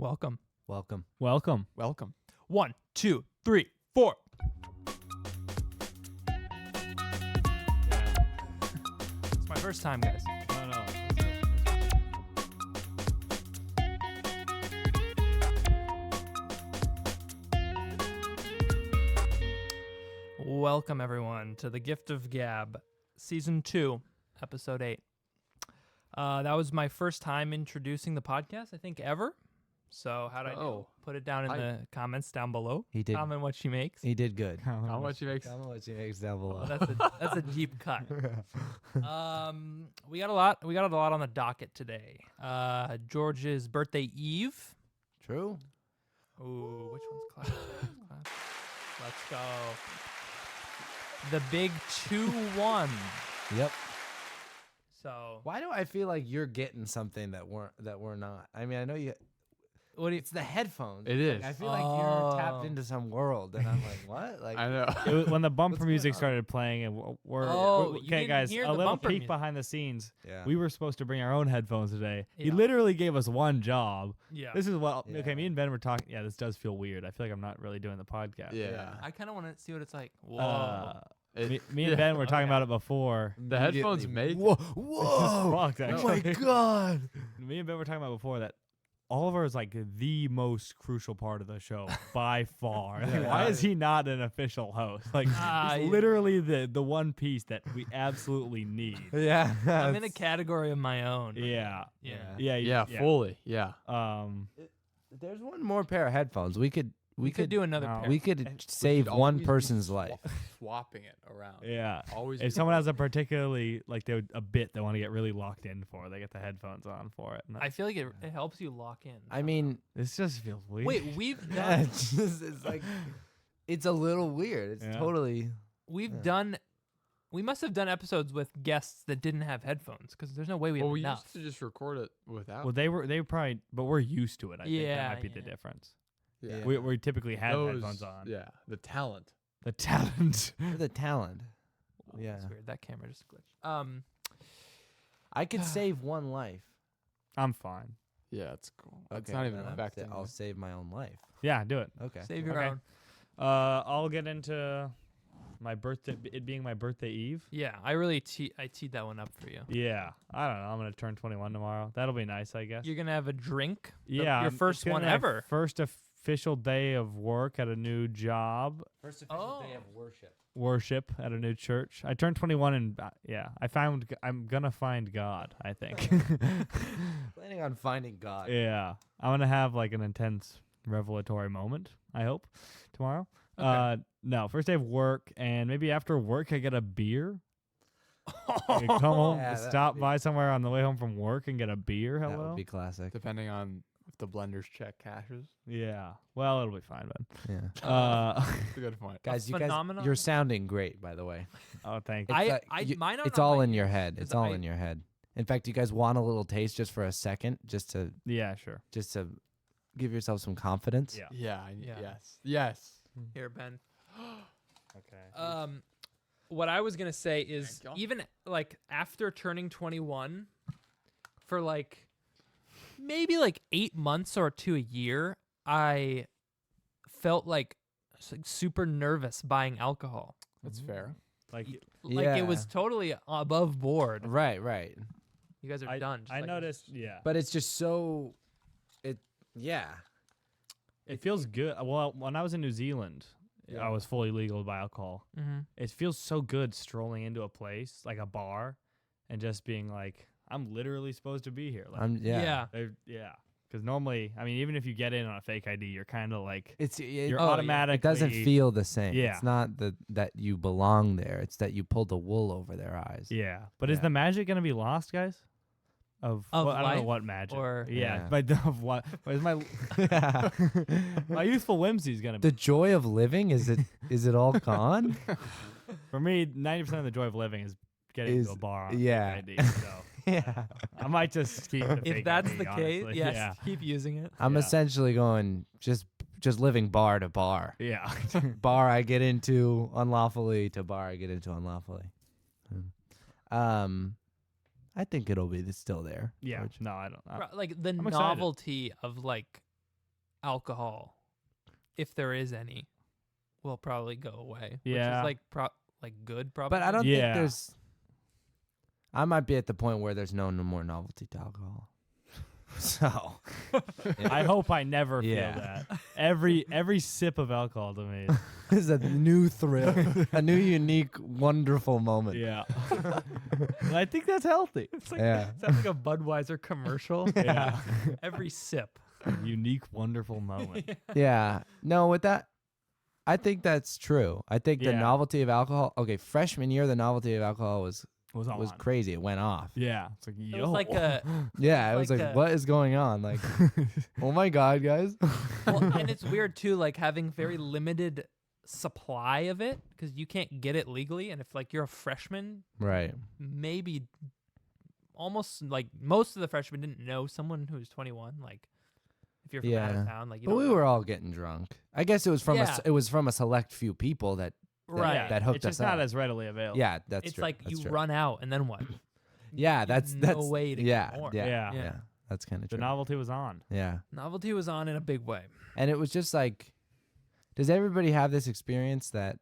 Welcome. Welcome. Welcome. Welcome. 1, 2, 3, 4. It's my first time, guys. No. Welcome, everyone, to The Gift of G.A.B, Season 2, Episode 8. That was my first time introducing the podcast, I think, ever. So how'd I do? Put it down in the comments down below. He did. Comment what she makes. He did good. How much you make? Comment what she makes down below. That's a deep cut. We got a lot on the docket today. George's birthday eve. True. Ooh, which one's class? Let's go. The big 2-1. Yep. So Why do I feel like you're getting something that we're not? I mean, I know you. what do you? It's the headphones. It is. Like, I feel like you're tapped Oh. into some world, and I'm like, what? Like, I know. It was when the bumper What's music going on? started playing, and we're Oh, you okay, didn't guys. hear A the little bumper peek music. behind the scenes. yeah. We were supposed to bring our own headphones today. He Yeah. literally gave us one job. Yeah. This is what. Yeah. Okay, me and Ben were talking. Yeah, this does feel weird. I feel like I'm not really doing the podcast. Yeah. I kind of want to see what it's like. Whoa. Me and Ben were talking about it before. The headphones make. Whoa! It's Whoa! fucked, Oh my actually. god! Me and Ben were talking about before that Oliver is like the most crucial part of the show by far. Like, Yeah. why is he not an official host? Like he's yeah. literally the one piece that we absolutely need. Yeah. I'm in a category of my own. Yeah. Yeah. Yeah. Fully. Yeah. There's one more pair of headphones. We could do another no. pair. we could save one person's life. Swapping it around. Yeah. Always. If someone has a particularly a bit they want to get really locked in for, they get the headphones on for it. And I feel like it helps you lock in. I mean, this just feels weird. Wait, we've yeah, done it's like it's a little weird. It's Yeah. totally. we must have done episodes with guests that didn't have headphones because there's no way we have Well, we enough. used to just record it without. Well, they probably, but we're used to it. I think Yeah, that might be the yeah. difference. yeah. We typically have Those- headphones on. Yeah. The talent. The talent. We're the talent. Oh, Yeah. That's weird. That camera just glitched. I could save one life. I'm fine. Yeah, it's cool. It's Okay, not even then affecting. I'll save my own life. Yeah, do it. Okay. save your Okay. own. I'll get into my birthday. It being my birthday eve. Yeah, I really teed that one up for you. Yeah, I don't know. I'm gonna turn 21 tomorrow. That'll be nice, I guess. You're gonna have a drink. Yeah, your it's first gonna one be my ever. First official day of work at a new job. First official day of worship. Worship at a new church. I turned 21 and I'm gonna find God, I think. Planning on finding God. Yeah, I'm gonna have like an intense revelatory moment, I hope, tomorrow. Okay. No, first day of work, and maybe after work I get a beer. I come home, Yeah, that'd stop be- by somewhere on the way home from work and get a beer. That Hello. would be classic. Depending on if the blender's check cashes. Yeah. Well, it'll be fine, man. Yeah. That's a good point. Guys, phenomenon? you're sounding great, by the way. Oh, thank you. Mine are It's not all like in your yours, head. 'cause It's all I- in your head. In fact, you guys want a little taste just for a second, just to Yeah, sure. give yourself some confidence. Yeah. Yeah. Yeah. Yes. Yes. Here, Ben. Okay. What I was gonna say is Thank you. even like after turning 21, for like maybe like 8 months or to a year, I felt like super nervous buying alcohol. That's fair. Like Like it Yeah. was totally above board. Right, right. You guys are I done. just I like- noticed. Yeah. But it's just so. Yeah. It feels good. Well, when I was in New Zealand, I was fully legal to buy alcohol. Mhm. It feels so good strolling into a place like a bar and just being like, I'm literally supposed to be here. Like, Yeah. yeah. Because normally, I mean, even if you get in on a fake ID, you're kind of like, Oh, you're yeah. automatically. It doesn't feel the same. Yeah. It's not that you belong there. It's that you pulled the wool over their eyes. Yeah. But is Yeah. the magic going to be lost, guys? Of Of well, I don't know life what magic. or- yeah. Yeah. But of what? Is my my youthful whimsy is going to be. The joy of living, is it all gone? For me, 90% of the joy of living is getting Is- to a bar on yeah. fake ID. So Yeah. I might just keep the If fake that's ID, the case, honestly. yes, Yeah. keep using it. I'm Yeah. essentially going just living bar to bar. Yeah. Bar I get into unlawfully to bar I get into unlawfully. I think it'll be still there. Yeah. George. No, I don't. Like the excited. novelty of like alcohol, if there is any, will probably go away. Yeah. Which is like good probably. But I don't Yeah. think there's. I might be at the point where there's no more novelty to alcohol. So. I hope I never Yeah. feel that. Every sip of alcohol to me. This is a new thrill, a new, unique, wonderful moment. Yeah. And I think that's healthy. It's like Yeah. sounds like a Budweiser commercial. Yeah. Every sip. Unique, wonderful moment. Yeah. No, with that, I think that's true. I think the Yeah. novelty of alcohol. Okay, freshman year, the novelty of alcohol was Was on. crazy. It went off. Yeah. It's like, It yo. was like a Yeah, it was like like, a- what is going on? Like, oh my god, guys. well, and it's weird too, like having very limited supply of it because you can't get it legally, and if like you're a freshman, Right. maybe almost like most of the freshmen didn't know someone who's 21. Like if you're from out Yeah. of town, like you But don't we know. were all getting drunk. I guess it was from Yeah. it was from a select few people that. right. Yeah, that hooked it's just us not up. as readily available. Yeah, that's It's true. like That's you true. run out and then what? Yeah, There's that's no way to yeah, get more. yeah, Yeah. yeah. That's kind of The true. novelty was on. Yeah, Novelty was on in a big way. and it was just like, does everybody have this experience that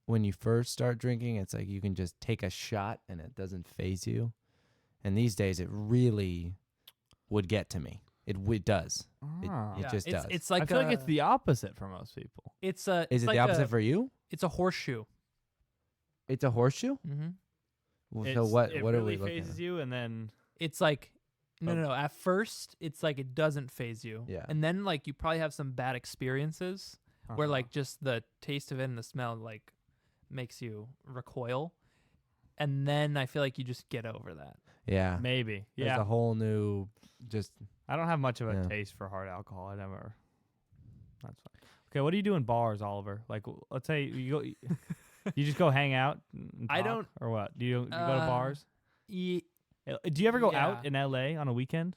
when you first start drinking, it's like you can just take a shot and it doesn't phase you, and these days it really would get to me. It does. It Yeah, just it's, does. It's like I feel like it's the opposite for most people. it's a Is it's it like the opposite a, for you? It's a horseshoe. It's a horseshoe. Mm-hmm. So It's- what? It What really are we looking phases at? you, and then It's like no, Oh. no, no. At first, it's like it doesn't phase you. Yeah. And then like you probably have some bad experiences where like just the taste of it and the smell like makes you recoil. And then I feel like you just get over that. Yeah. maybe. There's Yeah. a whole new just. I don't have much of a Yeah. taste for hard alcohol. I never. That's fine. Okay, what do you do in bars, Oliver? Like, let's say you go, you just go hang out. And I talk, don't- or what? Do you go to bars? Do you ever go out yeah. in LA on a weekend?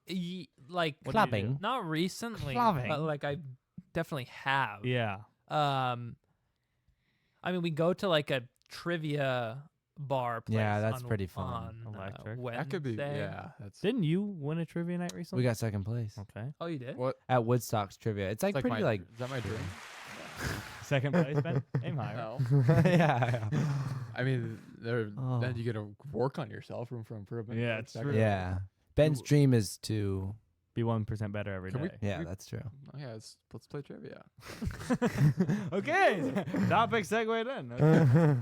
Like What do you do? Clubbing. not recently, Clubbing. but like I definitely have. Yeah. I mean, we go to like a trivia bar place. Yeah, that's on- pretty fun. On, Electric. That could be. Wednesday. Yeah. That's Didn't you win a trivia night recently? We got second place Okay. Oh, you did? what. at Woodstock's trivia. It's like It's pretty my, like. Is that my dream? Second place, Ben. Aim higher. No. yeah. I mean, Oh. then you got to work on yourself. Room for improvement. Yeah, like it's second. true. Yeah. Ben's dream is to. Be 1% better every Can we- day. Yeah, We- that's true. Oh, yeah. Let's play trivia. Okay. Topic segue then. Okay.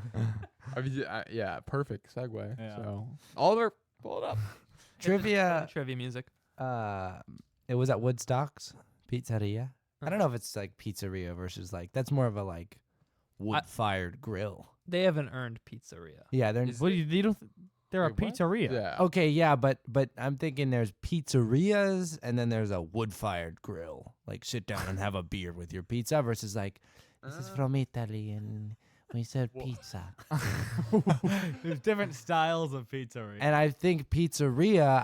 I mean, yeah. Perfect segue. Yeah. So Oliver, pull it up. Trivia. Trivia music. It was at Woodstock's Pizzeria. I don't know if it's like pizzeria versus like that's more of a like wood-fired grill. They haven't earned pizzeria. Yeah, they're Is What do you don't? They're a Wait, what? pizzeria. Yeah. okay. Yeah, but I'm thinking there's pizzerias and then there's a wood-fired grill. Like sit down and have a beer with your pizza versus like this is from Italy and we serve pizza. There's different styles of pizzeria. And I think pizzeria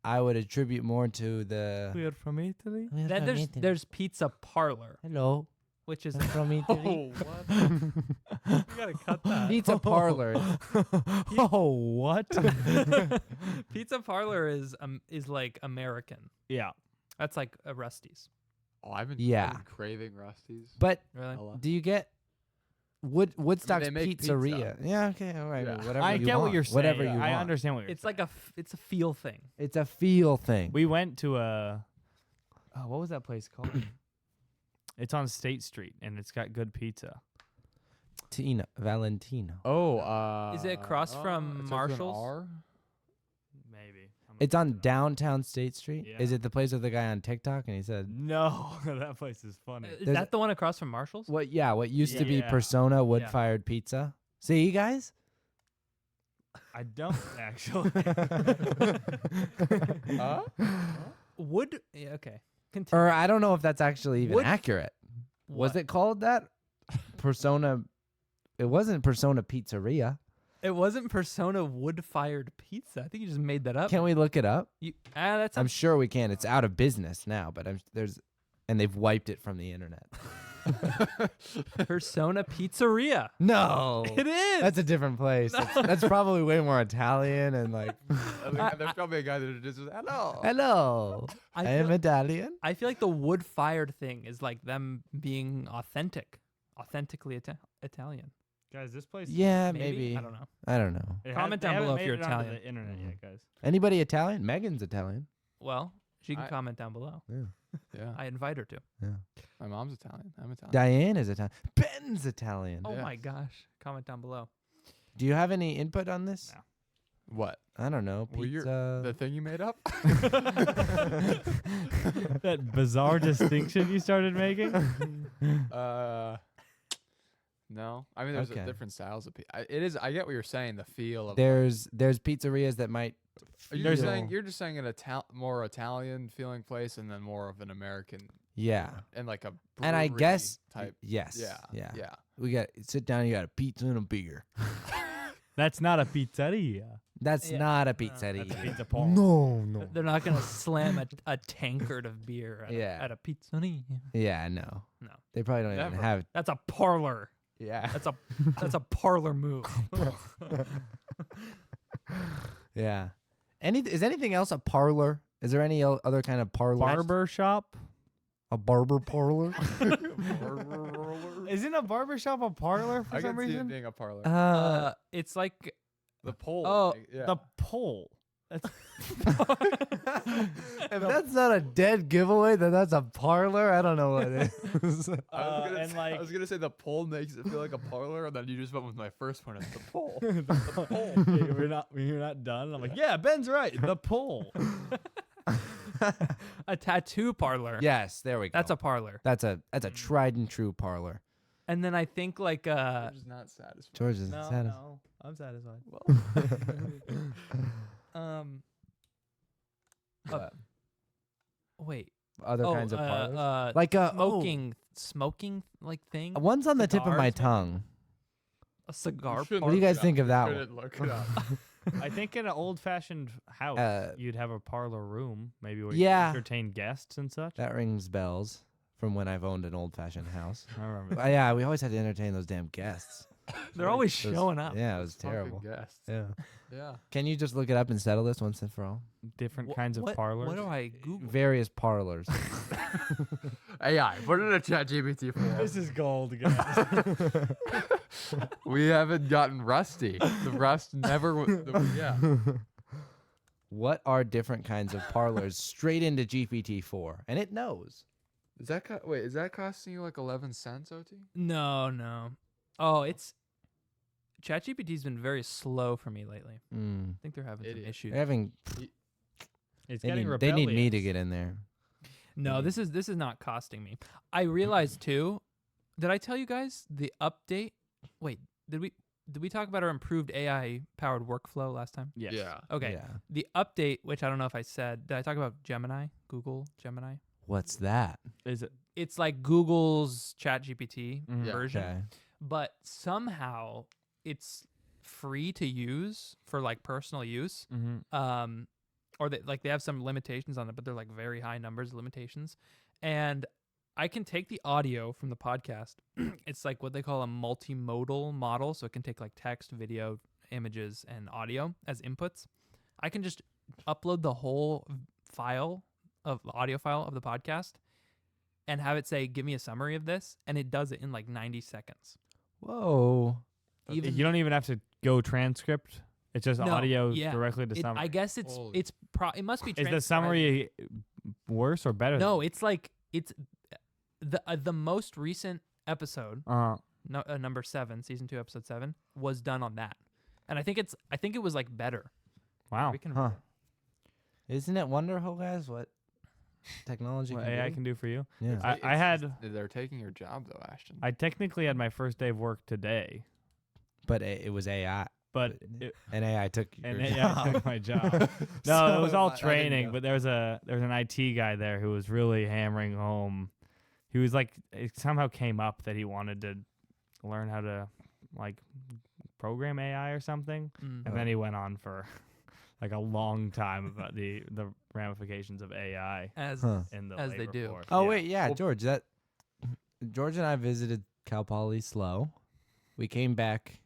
I would attribute more to the. We're from Italy. We're Then from there's Italy. there's pizza parlor, Hello, which is I'm from Italy. what? You gotta cut that. Pizza parlor. Oh, what? Pizza parlor is like American. Yeah. That's like a Rusty's. Oh, I've been craving Rusty's. But Really? a lot. do you get Woodstock's they make pizzeria? pizza. Yeah, okay, all right. Yeah. Whatever I you get what want, you're saying. Whatever you I want. understand what you're It's saying. like it's a feel thing. It's a feel thing. We went to a. What was that place called? It's on State Street, and it's got good pizza. Valentino. Oh, Is it across from it starts with an Marshall's? R? Maybe. It's on downtown State Street. Yeah. Is it the place with the guy on TikTok and he said, No, that place is funny. Is There's that the one across from Marshall's? "What? Yeah, what used to be Yeah. Persona wood-fired pizza." See, guys. I don't actually. Huh? Wood. Yeah, okay. Continue. Or I don't know if that's actually even Wood- accurate. Was What? it called that? Persona. It wasn't Persona Pizzeria. It wasn't Persona wood-fired pizza. I think you just made that up. Can we look it up? That's I'm sure we can. It's out of business now, but and they've wiped it from the internet. Persona Pizzeria. No. It is. That's a different place. That's probably way more Italian and like, There's probably a guy that just says, hello. hello, I am feel, Italian. I feel like the wood-fired thing is like them being authentically Italian. Guys, this place. Yeah, Maybe? maybe. I don't know. I don't know. Comment they down haven't below if made you're it onto Italian. The internet yet, guys. Anybody Italian? Megan's Italian. Well, she can I- comment down below. Yeah. I invite her to. My mom's Italian. I'm Italian. Diane is Italian. Ben's Italian. Oh Yeah. my gosh. Comment down below. Do you have any input on this? No. What? I don't know. Well, you're- Pizza. The thing you made up? That bizarre distinction you started making. No. I mean, there's Okay. different styles of pizza. It is. I get what you're saying. The feel of. There's pizzerias that might. You're feel- saying you're an more Italian feeling place, and then more of an American. Yeah. And like a. And I brewery guess type. yes. Yeah. Yeah. Yeah. We got sit down. You got a pizza and a beer. That's not a pizzeria. That's Yeah. not a No, pizzeria. That's a pizza parlor. No. They're not gonna slam a tankard of beer at, Yeah. at a pizzeria. Yeah. No. No. They probably don't Never. even have. That's a parlor. Yeah. That's a parlor move. Yeah. Is anything else a parlor? Is there any other kind of parlor? Barber shop? A barber parlor? Isn't a barber shop a parlor for I some can see it reason? being a parlor. It's like The pole. oh, yeah. The pole. That's If that's not a dead giveaway, then that's a parlor. I don't know what it is. I was gonna say the pole makes it feel like a parlor, and then you just went with my first one. It's the pole. the pole. You're not done. I'm like, yeah, Ben's right. The pole. a tattoo parlor. Yes, there we go. That's a parlor. That's a tried and true parlor. And then I think like I'm just not satisfied. George is satisfied. no, I'm satisfied. wait. Other kinds of parlors, like smoking like thing. one's on the tip of my cigars, maybe? tongue. A cigar shouldn't What do you parlor. guys think of that one? Couldn't look it up. I think in an old-fashioned house, you'd have a parlor room, maybe where Yeah. you entertain guests and such. That rings bells from when I've owned an old-fashioned house. I remember. Yeah, we always had to entertain those damn guests. They're always Those- showing up. Yeah, it was Fucking terrible. guests. Yeah. Yeah. Can you just look it up and settle this once and for all? Different Wh- kinds of what, parlors. What do I Google? Various parlors. AI. Put it in a ChatGPT form. This is gold, guys. We haven't gotten rusty. The rust never. Yeah. What are different kinds of parlors? Straight into GPT-4, and it knows. Is that wait? Is that costing you like 11 cents, OT? No. Oh, it's ChatGPT's been very slow for me lately. I think they're having some Idiot. issues. They're having. It's They getting need, rebellious. they need me to get in there. No, this is not costing me. I realized too. Did I tell you guys the update? Wait, did we talk about our improved AI powered workflow last time? Yes. Yeah. Okay. Yeah. The update, which I don't know if I said, did I talk about Gemini? Google Gemini? What's that? Is it? It's like Google's ChatGPT Mhm. Yeah. version, Okay. but somehow it's free to use for like personal use. Mm-hmm. Or they have some limitations on it, but they're like very high numbers of limitations. And I can take the audio from the podcast. It's like what they call a multimodal model, so it can take like text, video, images, and audio as inputs. I can just upload the whole audio file of the podcast and have it say, "Give me a summary of this," and it does it in like 90 seconds. Whoa. Even You don't even have to go transcript. It's just No, audio yeah. directly to summary. I guess it must be. Is the transcribed. summary worse or better? No, it's like it's the most recent episode, number 7, season 2, episode 7, was done on that, and I think it was like better. Wow. We can Huh. Isn't it wonderful, guys? What technology What can AI do? can do for you. Yeah. I had. They're taking your job though, Ashton. I technically had my first day of work today, But it was AI. but And AI took your and AI job. took my job. No, So it was all I didn't training, know. but there was an IT guy there who was really hammering home. He was like, it somehow came up that he wanted to learn how to like program AI or something, Mm. and then he went on for like a long time about the ramifications of AI as Huh. in the As they labor do. force. Oh Yeah. wait, yeah, Well- George. That George and I visited Cal Poly slow. We came back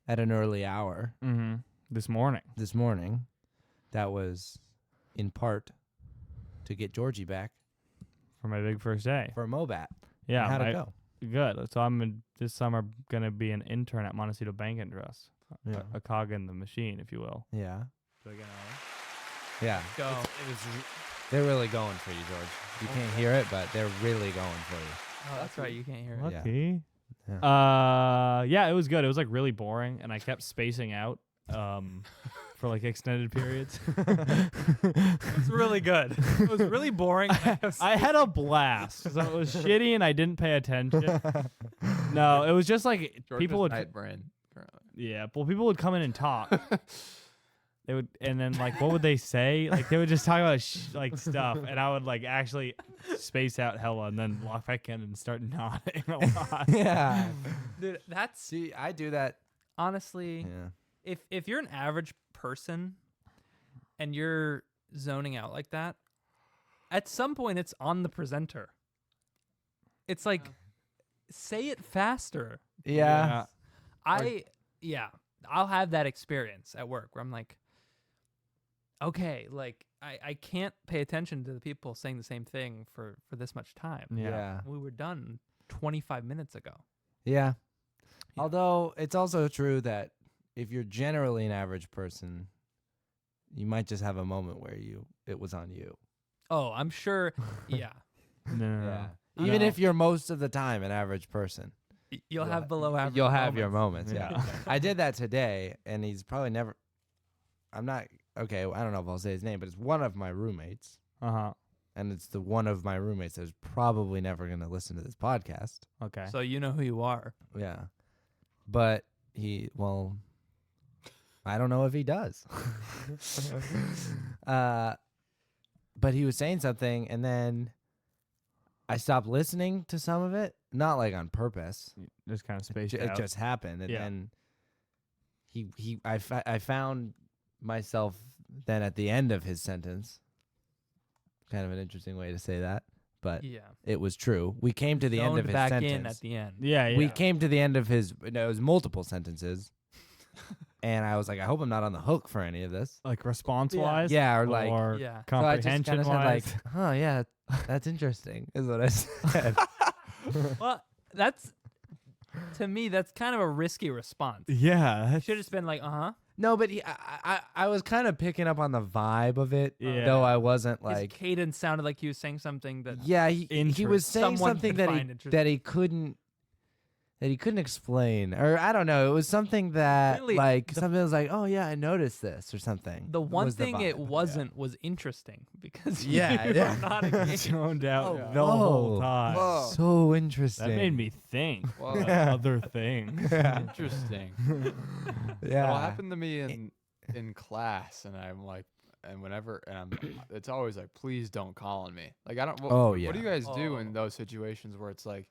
at an early hour Mm-hmm. This morning. this morning. That was in part to get Georgie back For my big first day. for a MOBAT. Yeah. How'd it go? Good. So this summer going to be an intern at Montecito Bank and Trust. Yeah. A cog in the machine, if you will. Yeah. Do I get Yeah. Go. They're really going for you, George. You can't hear it, but they're really going for you. Oh, that's right. You can't hear it. Lucky. Yeah. Yeah, it was good. It was like really boring, and I kept spacing out for like extended periods. It's really good. It was really boring. I had a blast. So it was shitty, and I didn't pay attention. No, it was just like people would. night brain currently. Yeah, well, people would come in and talk. They would, and then like, what would they say? Like, they would just talk about like stuff, and I would like actually space out hella, and then walk back in and start nodding a lot. Yeah. Dude, that's See, I do that. honestly, Yeah. if you're an average person and you're zoning out like that, at some point it's on the presenter. It's like, say it faster. Yeah. I'll have that experience at work where I'm like, okay, like I can't pay attention to the people saying the same thing for this much time. Yeah. We were done 25 minutes ago. Yeah. Yeah. Although it's also true that if you're generally an average person, you might just have a moment where it was on you. Oh, I'm sure. Yeah. No. Even No. if you're most of the time an average person, You'll have below average. you'll have your moments. moments. Yeah. I did that today, and he's probably never. I'm not okay. I don't know if I'll say his name, but it's one of my roommates, Uh-huh. and it's the one of my roommates that's probably never going to listen to this podcast. Okay. So you know who you are. Yeah, but I don't know if he does. But he was saying something, and then I stopped listening to some of it, not like on purpose. Just kind of spaced It out. just happened, and Yeah. then I found myself then at the end of his sentence. Kind of an interesting way to say that, but Yeah. it was true. We came to the end of Zoned his back sentence. in at the end. Yeah. We came to the end of his. No, it was multiple sentences, and I was like, I hope I'm not on the hook for any of this. like response-wise? Yeah, or like. Yeah. So I just kind of comprehension-wise? said like, oh yeah, that's interesting, is what I said. Well, that's to me that's kind of a risky response. Yeah. You should have just been like, uh-huh. No, but I was kind of picking up on the vibe of it, Yeah. though I wasn't His like. cadence sounded like he was saying something that Yeah, he was saying Someone something could that find interesting. he couldn't explain, or I don't know. It was something that Really, like something was like, oh yeah, I noticed this or something. the one was the thing it vibe. wasn't was interesting because Yeah, you yeah. were not engaged. Zoned out Oh, the whole whoa. time. Whoa. So interesting. That made me think. Whoa. about other things. Interesting. Yeah. It'll happen to me in class, and I'm like, it's always like, please don't call on me. Like I don't. What do you guys do in those situations where it's like,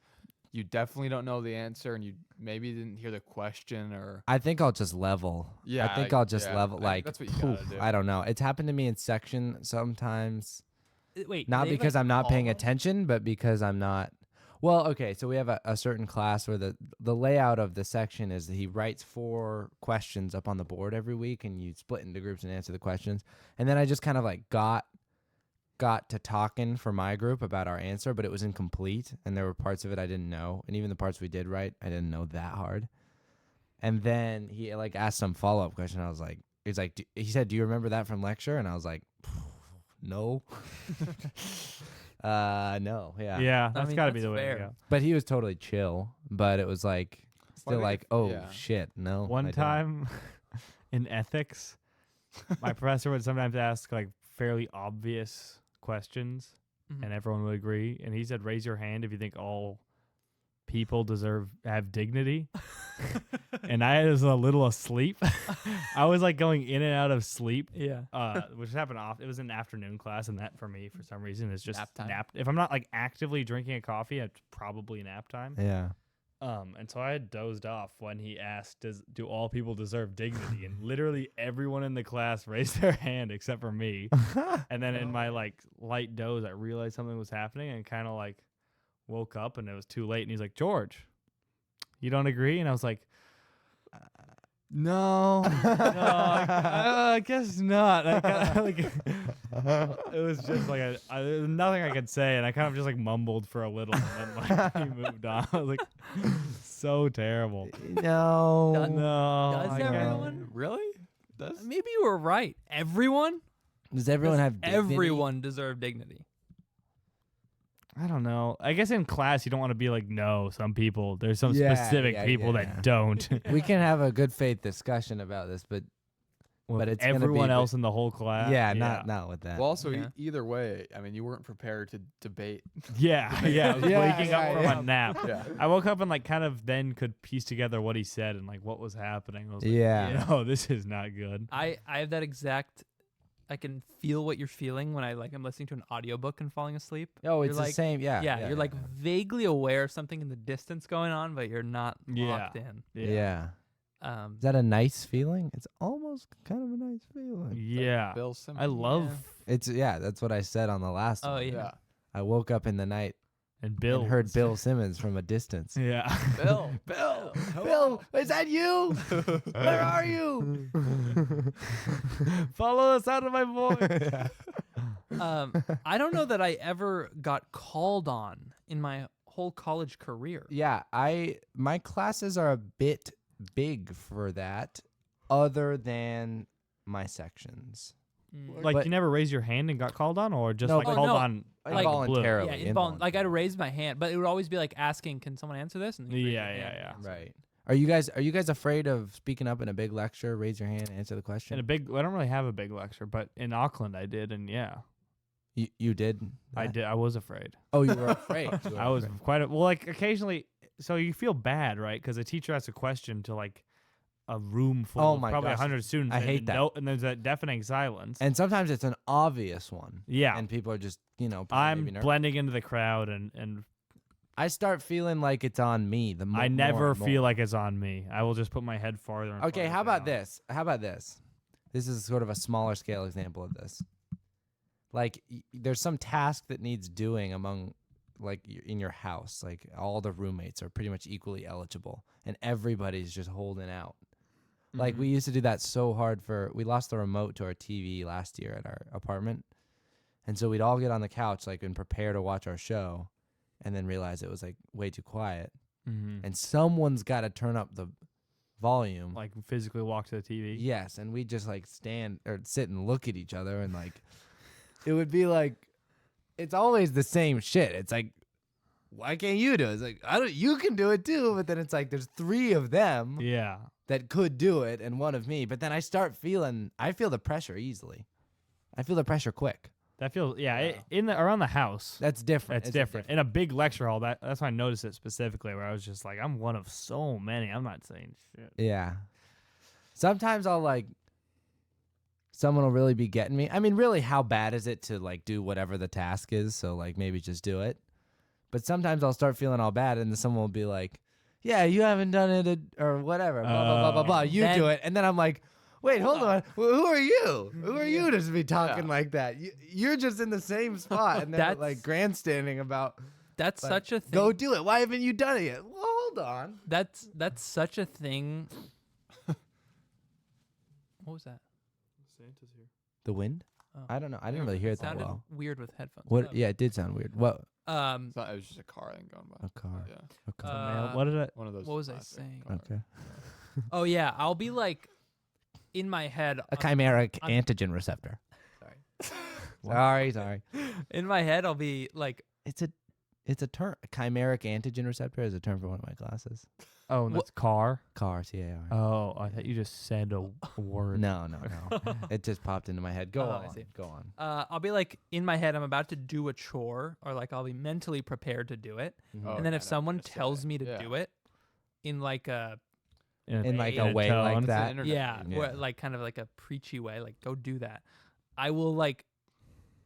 you definitely don't know the answer, and you maybe didn't hear the question, or I think I'll just level. Yeah, I think like, I'll just yeah, level. I think Like that's what you gotta do. I don't know. It's happened to me in section sometimes. Wait, Not they, because like, I'm not paying call? attention, but because I'm not. Well, okay, so we have a certain class where the layout of the section is that he writes 4 questions up on the board every week, and you split into groups and answer the questions. And then I just kind of like got to talking for my group about our answer, but it was incomplete, and there were parts of it I didn't know, and even the parts we did right, I didn't know that hard. And then he like asked some follow-up question. I was like, he said, "Do you remember that from lecture?" And I was like, "No." No, yeah. Yeah, I that's mean, got to be that's the way fair. to go. But he was totally chill. But it was like still Well, I like, think oh yeah. shit, no. I One don't. time in ethics, my professor would sometimes ask like fairly obvious questions, Mhm. and everyone would agree. And he said, "Raise your hand if you think all people have dignity." And I was a little asleep. I was like going in and out of sleep, Yeah. which happened off. It was an afternoon class, and that for me, for some reason, is just Nap time? nap. If I'm not like actively drinking a coffee, it's probably nap time. Yeah. And so I had dozed off when he asked, do all people deserve dignity? And literally everyone in the class raised their hand except for me. And then in my like light doze, I realized something was happening and kind of like woke up and it was too late. And he's like, George, you don't agree? And I was like, no, I guess not. I kinda, like, it was just like there was nothing I could say, and I kind of just like mumbled for a little, and then like he moved on. I was like, so terrible. No. No, Does everyone? Really? That's Maybe you were right. Everyone? Does everyone Does have dignity? everyone deserve dignity? I don't know. I guess in class you don't want to be like, no, some people. There's some Yeah, specific yeah, people yeah. that don't. We can have a good faith discussion about this, but With it's gonna be everyone with- else in the whole class. yeah, not with that. well. Also, Yeah. either way, I mean, you weren't prepared to debate. Yeah. I was Yeah, waking yeah, up from yeah. a nap. Yeah. I woke up and like kind of then could piece together what he said and like what was happening. I was like, Yeah. no, this is not good. I have that exact. I can feel what you're feeling when I'm listening to an audiobook and falling asleep. Oh, You're it's the like- same. Yeah. Yeah, you're like vaguely aware of something in the distance going on, but you're not Yeah. locked in. Yeah. Um, Is that a nice feeling? It's almost kind of a nice feeling. Yeah. Bill Simmons. I love It's that's what I said on the last Oh one. yeah. Yeah. I woke up in the night and Bill and heard Bill Simmons from a distance. Yeah. Bill. Bill, is that you? Where are you? Follow the sound of my voice. I don't know that I ever got called on in my whole college career. Yeah, my classes are a bit big for that, other than my sections. Like But- you never raised your hand and got called on, or just No, like but- called no. on Like- Involuntarily. Yeah, like I'd raise my hand, but it would always be like asking, "Can someone answer this?" And you'd raise your hand and answer. Right. Are you guys afraid of speaking up in a big lecture? Raise your hand, answer the In question. a big, I don't really have a big lecture, but in Auckland I did, and yeah, You did. I that? did. I was afraid. Oh, you were afraid. You were I was afraid. quite well. Like occasionally, so you feel bad, right? Because a teacher asks a question to like a room full Oh of my probably gosh. 100 students. I and hate that. and there's that deafening silence. And sometimes it's an obvious one. Yeah, And people are just probably I'm maybe nervous. blending into the crowd, and I start feeling like it's on me. I more never and more. feel like it's on me. I will just put my head farther. And Okay, farther how about down. this? How about this? This is sort of a smaller scale example of this. Like, there's some task that needs doing among, like, in your house. Like, all the roommates are pretty much equally eligible, and everybody's just holding out. Like, we used to do that so hard we lost the remote to our TV last year at our apartment. And so we'd all get on the couch, like, and prepare to watch our show, and then realize it was, like, way too quiet. Mhm. And someone's got to turn up the volume. Like physically walk to the TV. Yes, and we just like stand or sit and look at each other, and like it would be like it's always the same shit. It's like, why can't you do it? It's like, you can do it too, but then it's like there's three of them Yeah. that could do it and one of me. But then I feel the pressure easily. I feel the pressure quick. That feels around the house. That's different. That's It's a different. In a big lecture hall, that's why I noticed it specifically, where I was just like, I'm one of so many. I'm not saying shit. Yeah. Sometimes someone will really be getting me. I mean, really, how bad is it to like do whatever the task is? So like maybe just do it. But sometimes I'll start feeling all bad, and then someone will be like, "Yeah, you haven't done it or whatever." Blah blah blah blah blah. You Then- do it, and then I'm like, "Wait, hold on. Who are you? Who are you to be talking like that? You're just in the same spot, and then That's- like grandstanding about That's like, such a thing. go do it. Why haven't you done it yet? Well, hold on. That's such a thing. What was that? Santa's here. The wind? Oh. I don't know. I didn't really hear it that Sounded well. weird with headphones. What? Yeah, it did sound weird. What? It was just a car thing going by. A car. Yeah. A car. What did I? One of those. What was I classic saying? cars. Okay. Oh yeah, I'll be like in my head. A chimeric on- antigen receptor. Sorry. Sorry. In my head, I'll be like, It's a term. Chimeric antigen receptor is a term for one of my classes. Oh, and that's car. CAR, C-A-R. Oh, I thought you just said a word. No. It just popped into my head. Go Oh, on. I see. Go on. I'll be like in my head, I'm about to do a chore, or like I'll be mentally prepared to do it, Oh, and then yeah, if I know someone what you're gonna tells say. me to Yeah. do it, in like a In like in a way tone. like It's an that. internet yeah, meme. where, like kind of like a preachy way, like go do that. I will like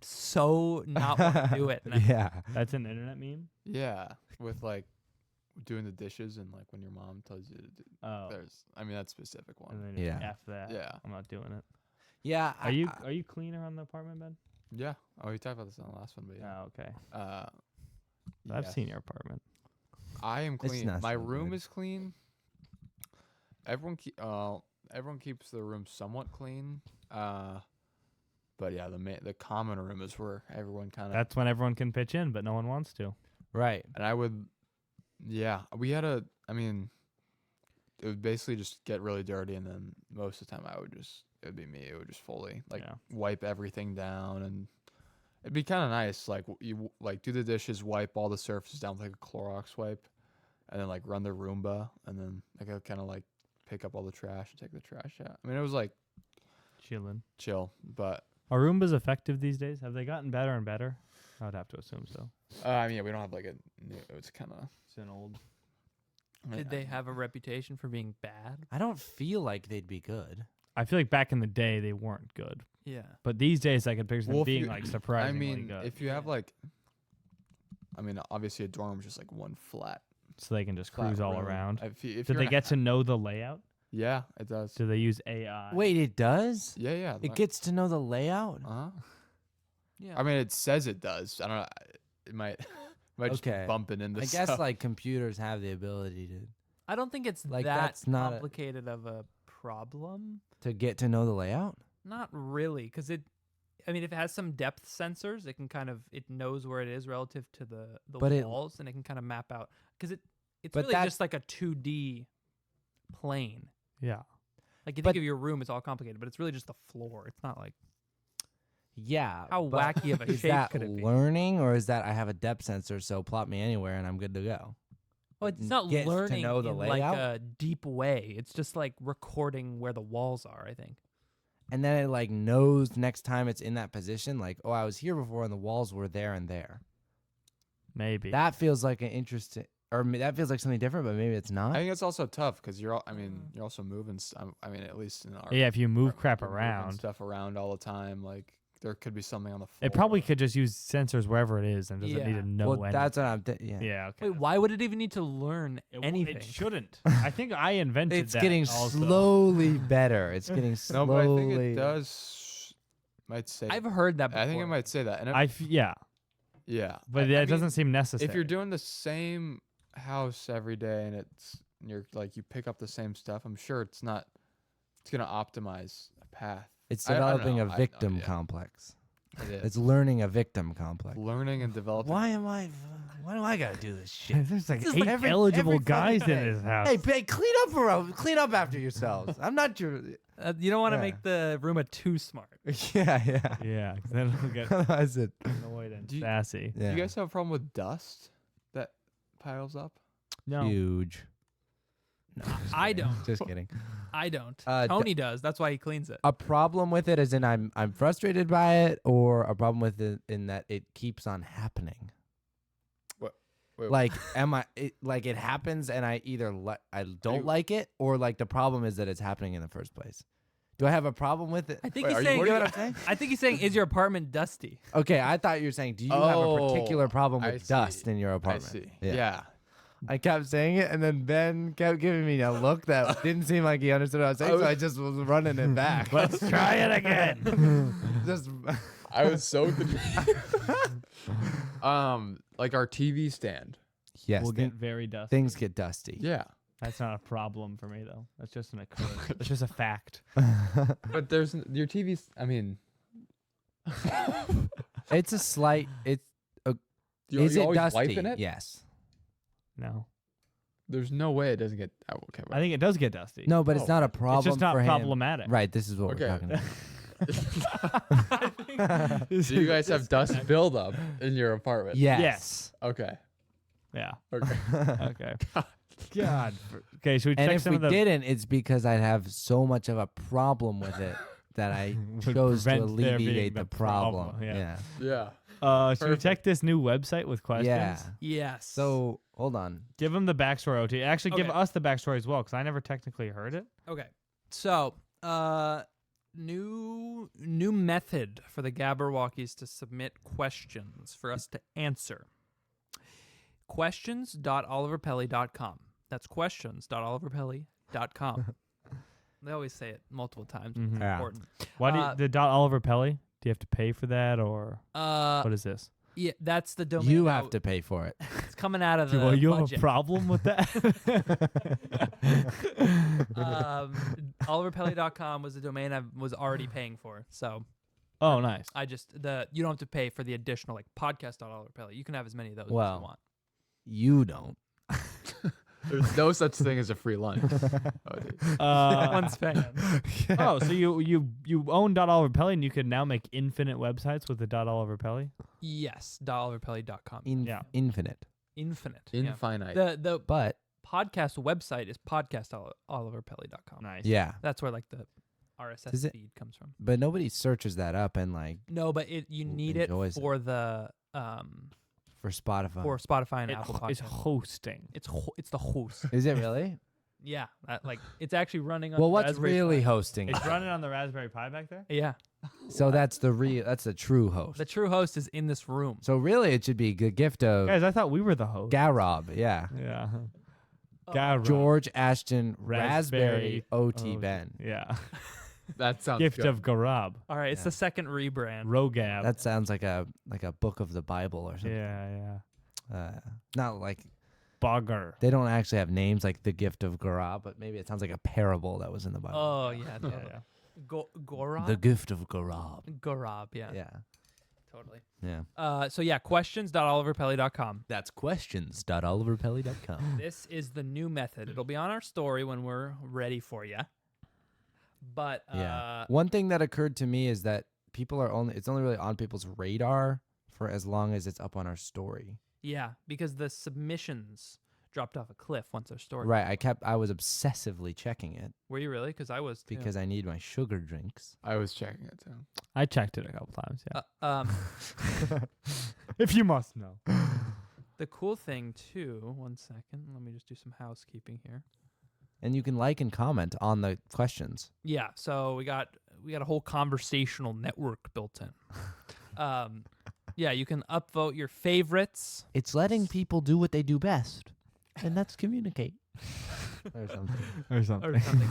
so not want to do it. And Yeah. That's an internet meme. Yeah, with like doing the dishes and like when your mom tells you to do. Oh, That's a specific one. and then Yeah. F that. Yeah. I'm not doing it. Yeah. Are you clean around the apartment, Ben? Yeah. Oh, we talked about this on the last one, but yeah. Oh, okay. I've Yes. seen your apartment. I am It's clean. not My so room good. is clean. Everyone keeps the room somewhat clean. But yeah, the common room is where everyone kind of. That's when everyone can pitch in, but no one wants to. Right. And I would, yeah, we had a. I mean, it would basically just get really dirty, and then most of the time it'd be me. It would just fully wipe everything down, and it'd be kind of nice. Like you like do the dishes, wipe all the surfaces down with like a Clorox wipe, and then like run the Roomba, and then like I kind of like pick up all the trash and take the trash out. I mean, it was like Chilling. chill, but Are Roombas effective these days? Have they gotten better and better? I would have to assume so. I mean, yeah, we don't have like a new. It's kind of. It's an old. Did they have a reputation for being bad? I don't feel like they'd be good. I feel like back in the day they weren't good, Yeah. but these days I could picture them Well, if being you- like I surprisingly mean, good. if you have like, I mean, obviously a dorm is just like one flat. So they can just flat cruise all room. around. If Do you're they in a get to know the layout? Yeah, it does. Do they use AI? Wait, it does? Yeah. It gets to know the layout? Uh huh. Yeah. I mean, it says it does. I don't know. It might just be Okay. bumping into I guess stuff. like computers have the ability I don't think it's Like, that that's not a- complicated of a problem. to get to know the layout. Not really, because if it has some depth sensors, it knows where it is relative to the But it- walls, and it can kind of map out. Because it's But really that- just like a 2D plane. Yeah. Like you But- think of your room, it's all complicated, but it's really just the floor. It's not like Yeah. how but wacky of a is shape that could it be? learning, or is that I have a depth sensor, so plot me anywhere and I'm good to go? Well, it's not gets to learning know the in layout? like a deep way. It's just like recording where the walls are, I think. And then it like knows next time it's in that position, like, oh, I was here before and the walls were there and there. Maybe. That feels like an interesting, or that feels like something different, but maybe it's I not. think it's also tough because you're also moving. I mean, at least in our. Yeah, if you move apartment, crap you're moving around. stuff around all the time. Like there could be something on the floor. It probably could just use sensors wherever it is and doesn't need Yeah. to know Well, anything. that's what I'm. Yeah. Yeah, okay. Wait, why would it even need to learn anything? It shouldn't. I think I invented It's that getting also. slowly better. It's getting No, slowly. but I think it does. Might say. I've heard that before. I think it might say that. And Yeah, yeah, but I that mean, doesn't seem necessary. If you're doing the same house every day and you're like you pick up the same stuff, I'm sure it's gonna optimize a path. It's I don't developing know. a I- victim yeah. complex. It is. It's learning a victim complex. Learning and developing. Why do I gotta do this shit? There's like This is 8 like every eligible fucking guys in day. his house. Hey, clean up after yourselves. I'm not your. You don't want to Yeah. make the room too smart. Yeah. Yeah, 'cause then it'll get Otherwise it. annoyed and Do you- sassy. Yeah. Do you guys have a problem with dust that piles up? No. Huge. No, I don't. Just kidding. I don't. d- Tony does. That's why he cleans it. A problem with it is in I'm frustrated by it, or a problem with it in that it keeps on happening. Wait, Like it happens and I either I don't like it, or like the problem is that it's happening in the first place. Do I have a problem with it? I think Wait, he's are you- saying. what You are know what I'm saying? I think he's saying, is your apartment dusty? Okay, I thought you were saying, do you have a Oh, particular problem I with see. dust in your I apartment? see. Yeah. Yeah. I kept saying it, and then Ben kept giving me a look that didn't seem like he understood what I was saying, so I just was running it back. Let's try it again. Just I was so confused. Like our TV stand. yes, We'll get very dusty. things get dusty. Yeah. That's not a problem for me though. That's just an occurrence. It's just a fact. But your TV's. I mean, It's a slight. It's you is it always dusty? wiping it? Yes. No, There's no way it doesn't get. Oh, okay. I think it does get dusty. No, but Oh, it's not a problem. it's just not for him. problematic. Right. This is what Okay. we're talking about. Do you guys have dust buildup in your apartment? Yes. Yes. Okay. Yeah. Okay. Okay. God. Okay. Should we And check if some we of the didn't, it's because I'd have so much of a problem with it that I Would chose to prevent there being alleviate a the problem. problem, yeah. Yeah. Should we Perfect. check this new website with questions? Yeah. Yes. So hold on. Give them the backstory, OT. Actually, give Okay. us the backstory as well, because I never technically heard it. Okay. So, new method for the Gabberwalkies to submit questions for us to answer. Questions.oliverpelly.com. That's questions.oliverpelly.com. They always say it multiple times. It's Mhm. Yeah. important. Why do you, the Oliver Pelly? Do you have to pay for that, or what is this? Yeah, that's the domain. You have to pay for it. It's coming out of the Well, you have budget. a problem with that? OliverPelly.com was the domain I was already paying for. So Oh, nice. I just you don't have to pay for the additional like podcast.oliverpelly. You can have as many of those as Well. you want. You don't. There's no such thing as a free lunch. Oh, dude. One's paying. Oh, so you own .oliverpelly and you can now make infinite websites with the .oliverpelly? Yes, .oliverpelly.com. Yeah. Infinite. Infinite. Yeah. Infinite. The But podcast website is podcast.oliverpelly.com. Nice. yeah. That's where like the RSS Does it- feed comes from. But nobody searches that up and like No, but you need it enjoys it. for the for Spotify. for Spotify and Apple It's Podcasts. hosting. It's the host. Is it really? Yeah, like it's actually running on. Well, the what's Raspberry really Pi. hosting? It's running on the Raspberry Pi back there? Yeah, So that's the true host. the true host is in this room. So really, it should be the gift of Guys, I thought we were the host. G.A.B. Yeah. Yeah. Oh. G.A.B. George Ashton Raspberry Raspberry O.T. Ben. Yeah. That sounds Gift good. of G.A.B. All right, it's Yeah. the second rebrand. Rogab. That sounds like a book of the Bible or something. Yeah. Not like Bogger. they don't actually have names like the gift of G.A.B., but maybe it sounds like a parable that was in the Bible. Oh yeah, totally. Yeah. Gorab. The gift of G.A.B. Gorab. Yeah, Yeah. totally. Yeah. So yeah, questions.oliverpelly.com. That's questions.oliverpelly.com. This is the new method. It'll be on our story when we're ready for you. But Yeah. One thing that occurred to me is that it's only really on people's radar for as long as it's up on our story. yeah, because the submissions dropped off a cliff once our story. Right. I was obsessively checking it Were you really? Because I was too. because I need my sugar drinks. I was checking it too. I checked it a couple times, yeah. If you must know. The cool thing too. 1 second. Let me just do some housekeeping here. And you can like and comment on the questions. Yeah. So we got a whole conversational network built in. Yeah, you can upvote your favorites. It's letting people do what they do best, and that's communicate. Or something. Or something. Or something.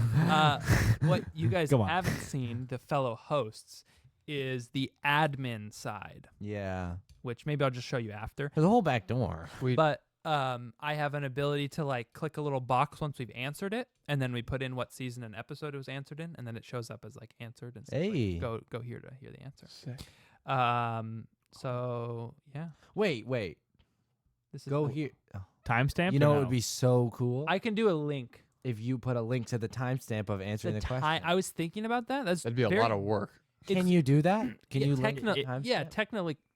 What you guys Go on. haven't seen, the fellow hosts, is the admin side, Yeah. which maybe I'll just show you after. There's a whole back door. But I have an ability to like click a little box once we've answered it, and then we put in what season and episode it was answered in, and then it shows up as like answered and says, like, Hey. go here to hear the answer. Sick. So yeah, Wait. this is Go the- here. Oh. Timestamp? You know what would be so cool? I can do a link. if you put a link to the timestamp of answering the question. I was thinking about that. That'd That'd be a lot of work. Can you do that? Can you link techno- the timestamp? yeah,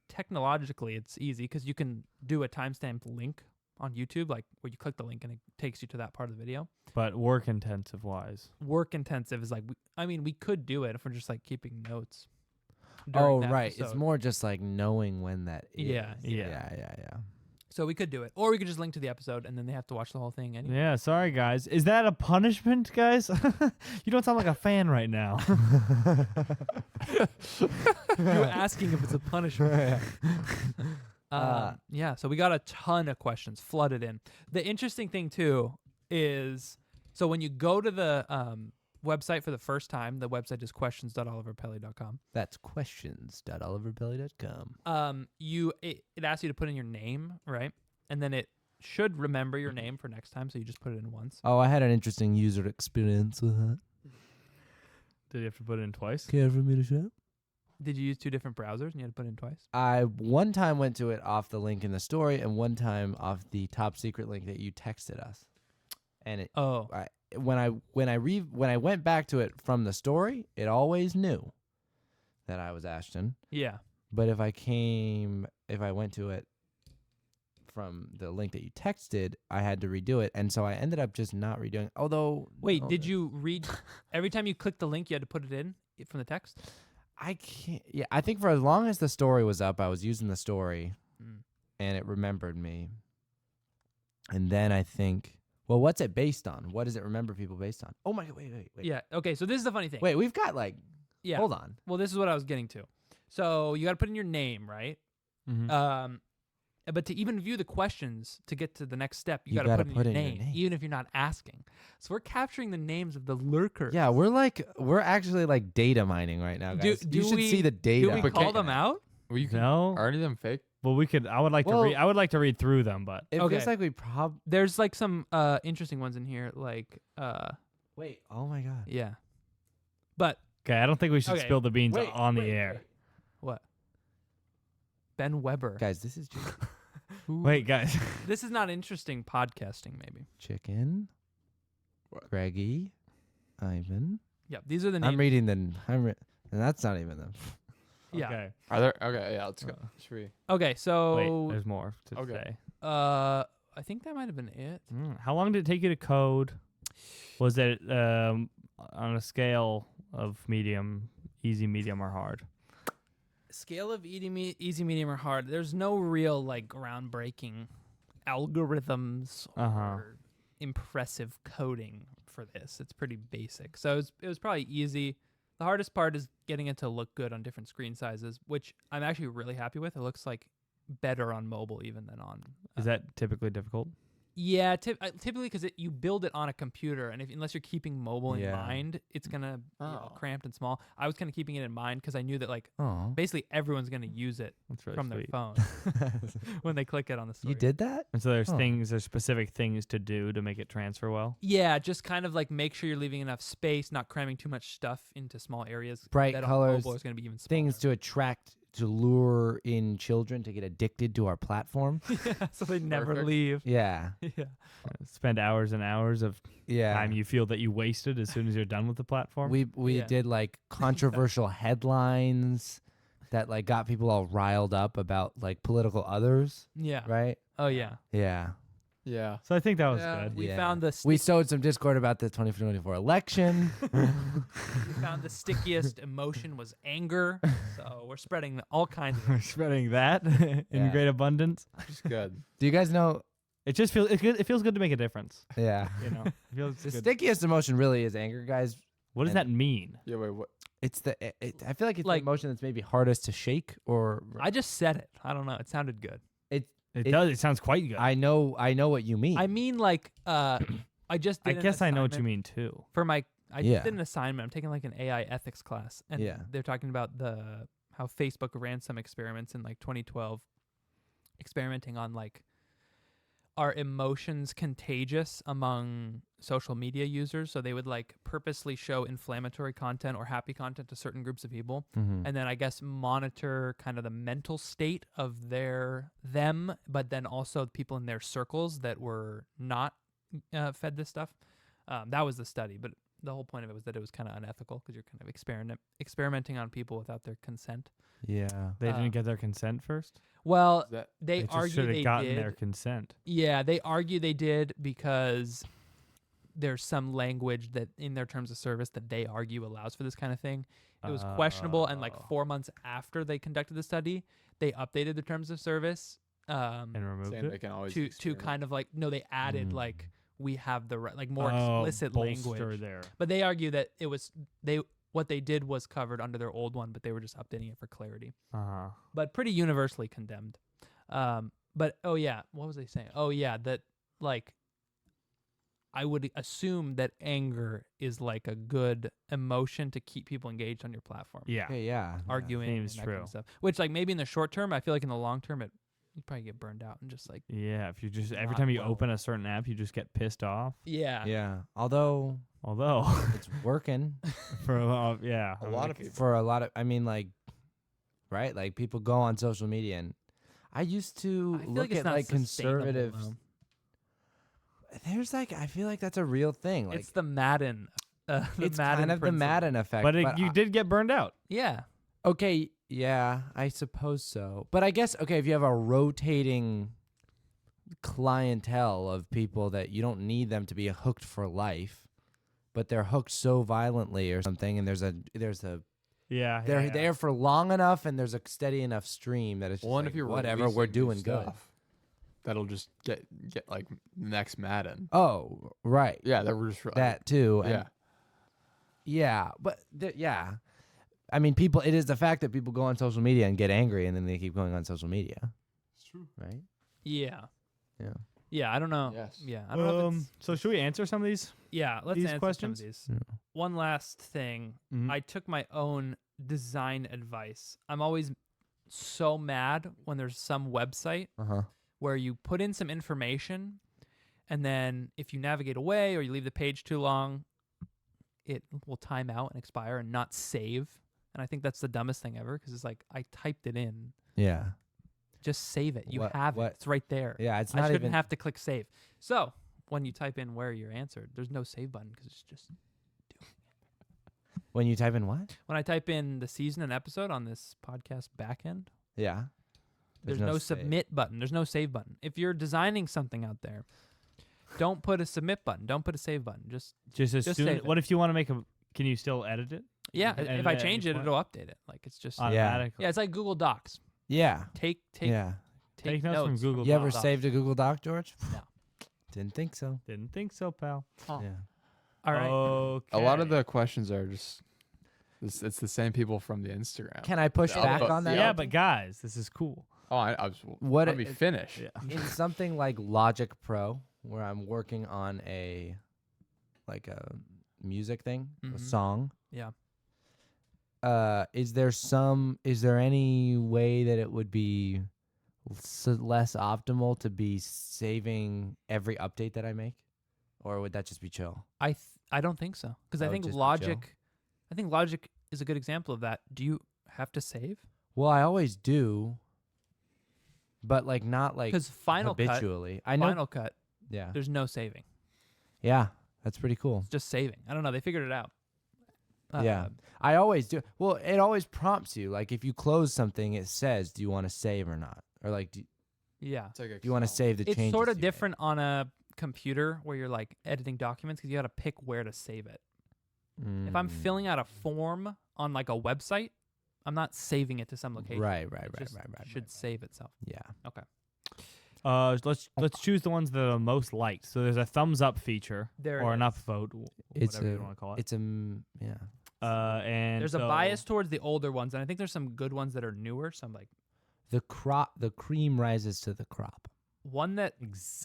technologically it's easy because you can do a timestamp link on YouTube, like where you click the link and it takes you to that part of the video. But work intensive wise. Work intensive is like, we could do it if we're just like keeping notes. Oh, during the right. It's episode. more just like knowing when that is. Yeah, Yeah. So we could do it, or we could just link to the episode and then they have to watch the whole thing anyway. Yeah, sorry guys. Is that a punishment, guys? You don't sound like a fan right now. You're asking if it's a punishment. Yeah, so we got a ton of questions flooded in. The interesting thing too is, so when you go to the website for the first time, the website is questions.oliverpelly.com. That's questions.oliverpelly.com. It asks you to put in your name, right? And then it should remember your name for next time, so you just put it in once. Oh, I had an interesting user experience with that. Did you have to put it in twice? Care for me to share? Did you use two different browsers and you had to put it in twice? I one time went to it off the link in the story, and one time off the top secret link that you texted us. And it Oh, when I went back to it from the story, it always knew that I was Ashton. yeah. But if I went to it from the link that you texted, I had to redo it, and so I ended up just not redoing it. Although, Wait, did you read every time you clicked the link, you had to put it in from the text? I can't. Yeah, I think for as long as the story was up, I was using the story, Mm. and it remembered me. And then I think, well, what's it based on? What does it remember people based on? Oh my God! Wait. Yeah. Okay. So this is the funny thing. Wait, we've got like. Yeah. Hold on. Well, this is what I was getting to. So you got to put in your name, right? Mm-hmm. But to even view the questions to get to the next step, you You got to gotta put in put your in your name, name. even if you're not asking. So we're capturing the names of the lurkers. Yeah, we're actually like data mining right now, guys. Do you should we- see the data. Do we But call can't- them out? Well, you can, No. Are any of them fake? Well, we could. I would like to read. I would like to read through them, but It Okay. feels like we probably. There's like some interesting ones in here, like Wait. Oh my god. yeah. But okay. I don't think we should Okay. spill the beans Wait, on the air. what? Ben Weber. Guys, this is just Wait, guys. This is not interesting podcasting, maybe. chicken. What? Greggy. Ivan. Yeah, these are the names. I'm reading the. and that's not even them. Yeah. Okay. Are there? Okay, yeah, let's go. Should we? Okay, so Wait, there's more to Okay. say. I think that might have been it. How long did it take you to code? Was it on a scale of medium, easy, medium, or hard? Scale of easy, medium, or hard. There's no real like groundbreaking algorithms or impressive coding for this. It's pretty basic. So it was probably easy. The hardest part is getting it to look good on different screen sizes, which I'm actually really happy with. It looks like better on mobile even than on. Is that typically difficult? Yeah, typically because you build it on a computer, and unless you're keeping mobile in mind, it's gonna be cramped and small. I was kind of keeping it in mind because I knew that like basically everyone's gonna use it That's really from sweet. their phone when they click it on the story. You did that? And so there's specific things to do to make it transfer well. Yeah, just kind of like make sure you're leaving enough space, not cramming too much stuff into small areas. Bright that on colors, mobile is gonna be even smaller. Things to lure in children to get addicted to our platform. So they never Perfect. leave. Yeah. Yeah. Spend hours and hours of Yeah. time you feel that you wasted as soon as you're done with the platform. We Yeah. did like controversial headlines that like got people all riled up about like political others, Yeah. right? Oh yeah. Yeah. Yeah. So I think that was Yeah. good. We Yeah. found the We sowed some discord about the 2024 election. we found the stickiest emotion was anger. So we're spreading all kinds of We're spreading that in Yeah. great abundance. It's good. Do you guys know? It just feels it feels good to make a difference. Yeah. You know, it feels The good. stickiest emotion really is anger, guys. What does and- that mean? Yeah. Wait. What? It's I feel like it's Like- the emotion that's maybe hardest to shake or I just said it. I don't know. It sounded good. It does. It sounds quite good. I know what you mean. I mean, like, I just. I Did an guess I know what you assignment mean too. For my, I Yeah. did an assignment. I'm taking like an AI ethics class, and Yeah. they're talking about how Facebook ran some experiments in like 2012, experimenting on like, are emotions contagious among social media users? So they would like purposely show inflammatory content or happy content to certain groups of people, Mhm. and then I guess monitor kind of the mental state of them, but then also people in their circles that were not fed this stuff. That was the study, but the whole point of it was that it was kind of unethical because you're kind of experimenting on people without their consent. Yeah. They Uh, didn't get their consent first. Well, Is that? they just argue should they have gotten did. their consent. Yeah, they argue they did because there's some language that in their terms of service that they argue allows for this kind of thing. It was questionable, and like Oh. 4 months after they conducted the study, they updated the terms of service And removed Saying they it. can always to experiment. kind of like they added Mm. like we have the right, like more Oh, explicit bolster language. there. But they argue that it was what they did was covered under their old one, but they were just updating it for clarity. But pretty universally condemned. But oh yeah, what was I saying? Oh yeah, that like I would assume that anger is like a good emotion to keep people engaged on your platform. Yeah. Okay, yeah. Arguing Seems and that kind true. of stuff. Which like maybe in the short term, I feel like in the long term you probably get burned out and just like Yeah. If you just every Not time you well. open a certain app, you just get pissed off. yeah. Yeah. Although Although it's working for a lot, yeah, A lot of people. for a lot of I mean like right? Like people go on social media and I used to I feel look like it's at not like sustainable, conservative though. There's like I feel like that's a real thing. Like It's the Madden. The it's Madden kind of the principle. Madden effect. but I- you did get burned out. Yeah. Okay, yeah, I suppose so. But I guess okay, if you have a rotating clientele of people that you don't need them to be hooked for life, but they're hooked so violently or something, and there's a Yeah. they're yeah. there for long enough, and there's a steady enough stream that it's just Well, and like, if you're whatever we're releasing new doing good. stuff, that'll just get like next Madden. Oh, right, Yeah, that we're just that too. And Yeah. yeah, but yeah. I mean, people. It is the fact that people go on social media and get angry, and then they keep going on social media, It's true. right? Yeah. Yeah. Yeah, I don't know. Yes. Yeah, I don't know if it's, So should we answer some of these? yeah, let's these answer questions? some of these. Yeah. One last thing. Mhm. I took my own design advice. I'm always so mad when there's some website where you put in some information, and then if you navigate away or you leave the page too long, it will time out and expire and not save. And I think that's the dumbest thing ever, because it's like, I typed it in. Yeah. Just save it. You What- have what- it. It's right there. Yeah, it's I not shouldn't even. have to click save. So when you type in where you're answered, there's no save button, because it's just When you type in what? when I type in the season and episode on this podcast backend, Yeah. there's no save. submit button. There's no save button. If you're designing something out there, don't put a submit button. Don't put a save button. Just Just as Just soon. save it. What if you want to make a? Can you still edit it? yeah. can edit If I it at change any it, point. it'll update it. Like it's just Automatically. yeah. It's like Google Docs. Yeah. Take Yeah. Take notes from Google You ever Docs. saved a Google Doc, George? No. Didn't think so. Didn't think so, pal. Oh. Yeah. All right. Okay. A lot of the questions are just. It's the same people from the Instagram. Can I push Yeah, back but- on that? Yeah, but guys, this is cool. Oh, I was. What Let me it- finish. Yeah. In something like Logic Pro, where I'm working on a music thing, a Mhm. song. Yeah. Is there any way that it would be less optimal to be saving every update that I make, or would that just be chill? I don't think so, because I That would think just be Logic. I think Logic is a good example of that. Do you have to save? Well, I always do, but not Because Final Cut. habitually. I know. Final Cut. Yeah. There's no saving. Yeah, that's pretty cool. It's just saving. I don't know. They figured it out. Yeah. I always do. Well, it always prompts you. Like if you close something, it says, "Do you want to save or not?" Or do Yeah. It's like you want to Excel. save the It's changes? sort of you made? different on a computer where you're like editing documents, because you got to pick where to save it. If I'm Mm. filling out a form on like a website, I'm not saving it to some location. Right. It just should save itself. Yeah. Let's choose the ones that are most liked. So there's a thumbs up feature There or it an is. upvote, It's whatever a- you want to call it. It's yeah. And There's a so- bias towards the older ones, and I think there's some good ones that are newer. Some like The cream rises to the crop. one that.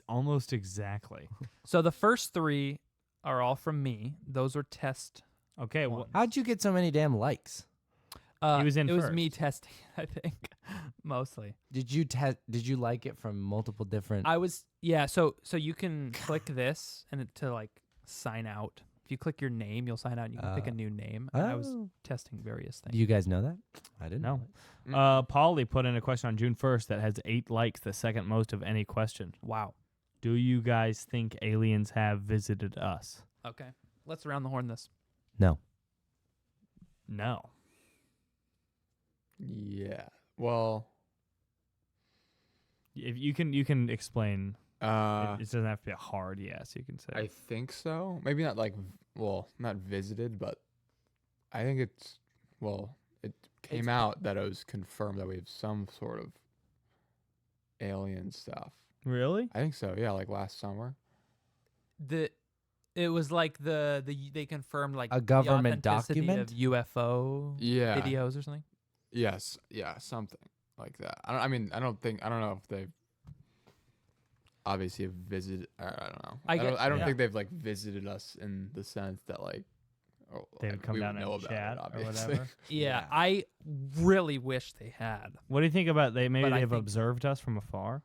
almost exactly. So the first three are all from me. Those were test. Okay, well, ones. How'd you get so many damn likes? He was in It was me first. testing, I think, mostly. Did you like it from multiple different? I was So you can click this and to like sign out. If you click your name, you'll sign out and you can pick a new name. And I was Oh. testing various things. Do you guys know that? I didn't. No. know Polly put in a question on June 1st that has 8 likes, the second most of any question. Wow. Do you guys think aliens have visited us? Okay. Let's round the horn this. No. No. Yeah. Well. If you can explain. Uh. It doesn't have to be a hard yes. You can say. I think so. Maybe not not visited, but I think it came out that it was confirmed that we have some sort of alien stuff. Really? I think so. Yeah, like last summer. It was like they confirmed like A government the authenticity document? of UFO Yeah. videos or something. Yes. Yeah. Something like that. I don't know if they've obviously have visited. I don't know. I don't yeah. think they've like visited us in the sense that They would come we down would know and about chat it, or obviously. whatever. Yeah, Yeah. I really wish they had. What do you think about maybe But I they've think- observed us from afar?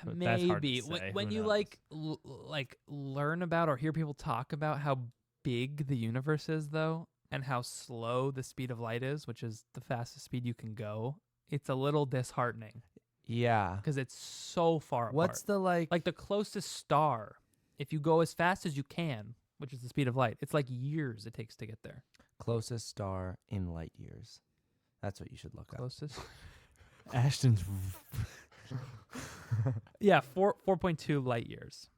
But that's hard to Maybe say. when Who you knows? like learn about or hear people talk about how big the universe is, though, and how slow the speed of light is, which is the fastest speed you can go, it's a little disheartening Yeah. because it's so far apart. What's the like closest star in light years? That's what you should look up. Closest. Ashton's. Yeah, 4.2 light years.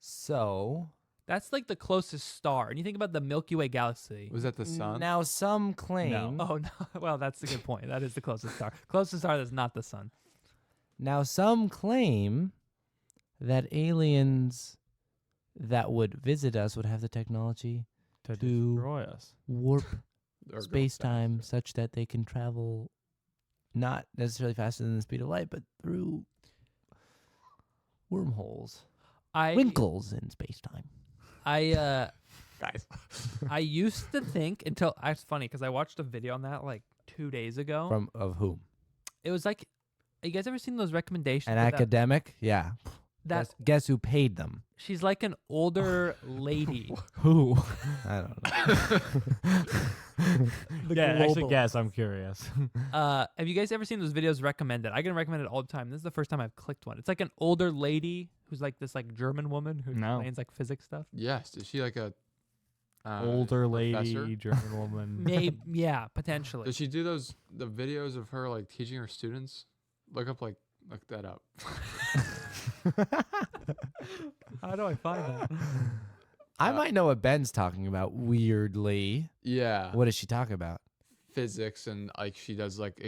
So That's like the closest star. And you think about the Milky Way galaxy. Was that the sun? now some claim. No. Oh no! Well, that's a good point. That is the closest star. Closest star that's not the sun. Now some claim that aliens that would visit us would have the technology To to destroy us. warp Or go space time faster? such that they can travel not necessarily faster than the speed of light, but through wormholes, winkles in space time. I Guys. I used to think until it's funny because I watched a video on that like 2 days ago. From of whom? it was like, you guys ever seen those recommendations? An that- academic? Yeah. That Guess who paid them? she's like an older lady. Who? I don't know. Yeah, actually, global- guess. I'm curious. Have you guys ever seen those videos recommended? I get them recommended all the time. This is the first time I've clicked one. It's like an older lady who's like this like German woman who No. explains like physics stuff. Yes. Is she like a Older lady, professor? German woman. Maybe, yeah, potentially. Does she do the videos of her like teaching her students? Look that up. How do I find that? I might know what Ben's talking about. Weirdly, Yeah. what does she talk about? Physics and like she does like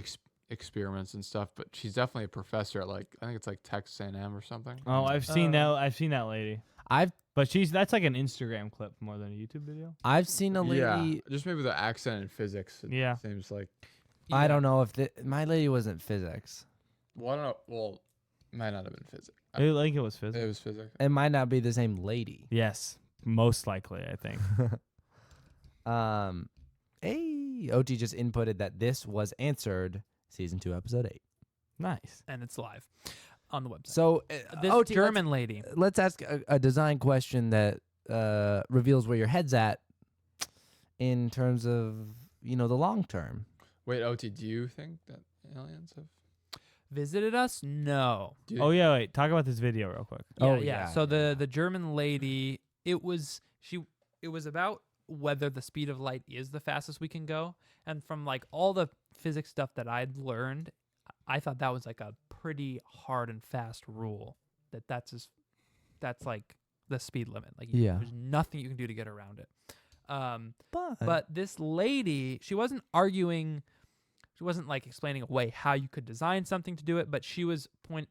experiments and stuff, but she's definitely a professor at like I think it's like Texas A&M or something. Oh, I've seen that. I've seen that lady. But that's like an Instagram clip more than a YouTube video. I've seen a lady. Yeah, just maybe the accent in physics. It Yeah. seems like. I don't know if my lady wasn't physics. Well, I don't know. Well, might not have been physics. I think it was physics. It was physics. It might not be the same lady. Yes, most likely. I think. Hey, OT just inputted that this was answered season 2, episode 8. Nice. And it's live on the website. So This OT, German lady. let's ask a design question that reveals where your head's at in terms of the long term. Wait, OT, do you think that aliens have? Visited us? No. Oh yeah, wait. Talk about this video real quick. Yeah, Oh, yeah. yeah, So yeah. the German lady, it was about whether the speed of light is the fastest we can go. And from like all the physics stuff that I'd learned, I thought that was like a pretty hard and fast rule. That's like the speed limit. Like Yeah. there's nothing you can do to get around it. But But this lady, she wasn't arguing. She wasn't like explaining away how you could design something to do it, but she was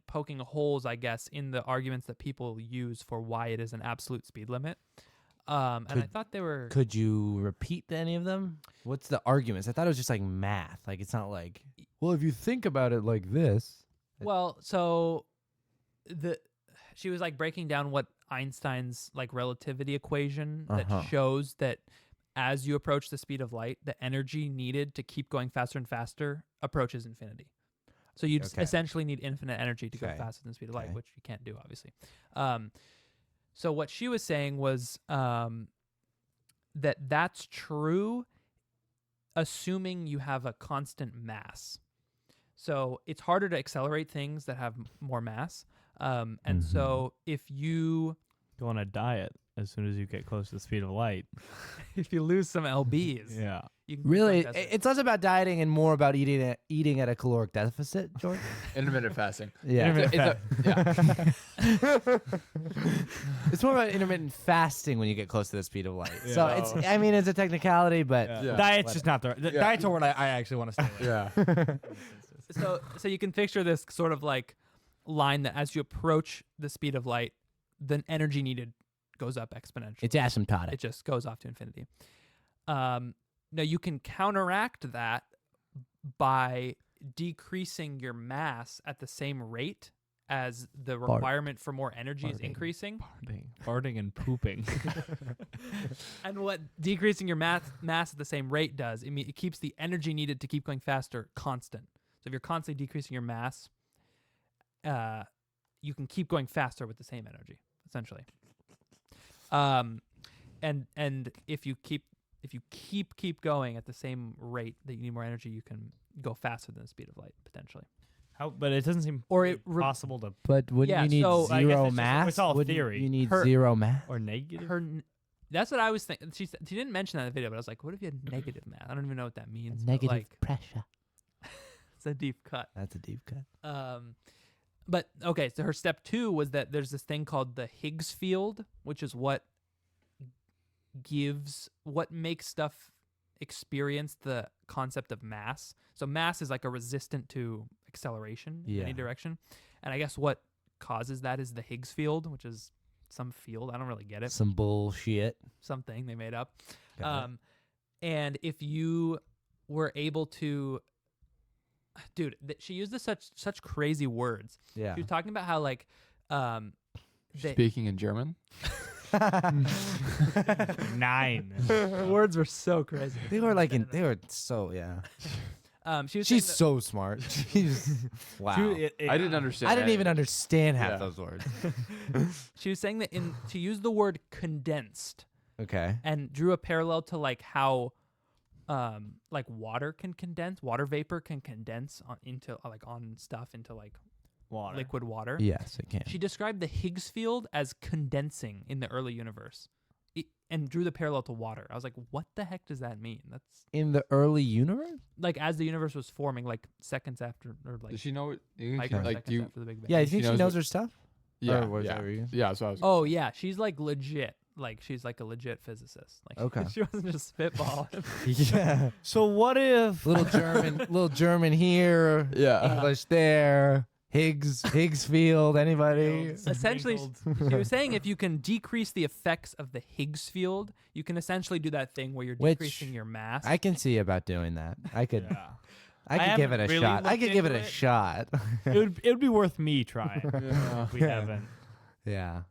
poking holes, I guess, in the arguments that people use for why it is an absolute speed limit. And I thought they were. could you repeat any of them? What's the arguments? I thought it was just like math. Like it's not like, well, if you think about it like this. Well, so she was like breaking down what Einstein's like relativity equation that shows that as you approach the speed of light, the energy needed to keep going faster and faster approaches infinity. So you essentially need infinite energy to go faster than the speed of light, which you can't do, obviously. So what she was saying was that's true, assuming you have a constant mass. So it's harder to accelerate things that have more mass. And so if you Go on a diet as soon as you get close to the speed of light. if you lose some lbs, Yeah. you can Really, go faster. it's less about dieting and more about eating at a caloric deficit, George. Intermittent fasting. Yeah. Yeah. It's more about intermittent fasting when you get close to the speed of light. Yeah. So it's a technicality, but Yeah. Diet's just not the right. Diet's a word I actually want to stay with. Yeah. So you can picture this sort of like line that as you approach the speed of light, the energy needed goes up exponentially. it's asymptotic. It just goes off to infinity. Now you can counteract that by decreasing your mass at the same rate as the requirement for more energy is increasing. Farting and pooping. And what decreasing your mass at the same rate does, it keeps the energy needed to keep going faster constant. So if you're constantly decreasing your mass, you can keep going faster with the same energy, essentially. And if you keep going at the same rate that you need more energy, you can go faster than the speed of light potentially. But it doesn't seem Or it possible to But wouldn't you need so I guess zero it's just- mass? it's all Wouldn't theory. You need Her- zero mass. or negative. That's what I was thinking. She didn't mention that in the video, but I was like, what if you had negative mass? I don't even know what that means. but, Negative like, pressure. it's a deep cut. That's a deep cut. But okay, so her step 2 was that there's this thing called the Higgs field, which is what makes stuff experience the concept of mass. So mass is like a resistant to acceleration in any direction. And I guess what causes that is the Higgs field, which is some field. I don't really get it. Some bullshit. Something they made up. Got it. And if you were able to, dude, she used such crazy words. Yeah. She was talking about how like, Speaking in German. 9. her words were so crazy. They were so She was She's saying so smart. She's wow. I didn't understand. I didn't even any. understand half Yeah. those words. she was saying that to use the word condensed Okay. and drew a parallel to like how like water vapor can condense into on stuff into like Water. liquid water. Yes, it can. She described the Higgs field as condensing in the early universe and drew the parallel to water. I was like, what the heck does that mean? That's In the early universe? like as the universe was forming, like seconds after, or like Does she know what? You think microseconds like, do you? after the Big Bang. Yeah, you She think she knows knows what- her stuff? Yeah, Or was yeah, that what you- yeah. So I was. Oh yeah, she's like legit. Like she's like a legit physicist. Like Okay. she wasn't just spitballing. Yeah. So what if little German here, Yeah. English there, Higgs field, anybody? Essentially, she was saying if you can decrease the effects of the Higgs field, you can essentially do that thing where you're Which decreasing your mass. I can see about doing that. I could Yeah. I could give it haven't a really shot. I looked could give it into a it. shot. it would be worth me trying. Yeah. If we Yeah. haven't. Yeah.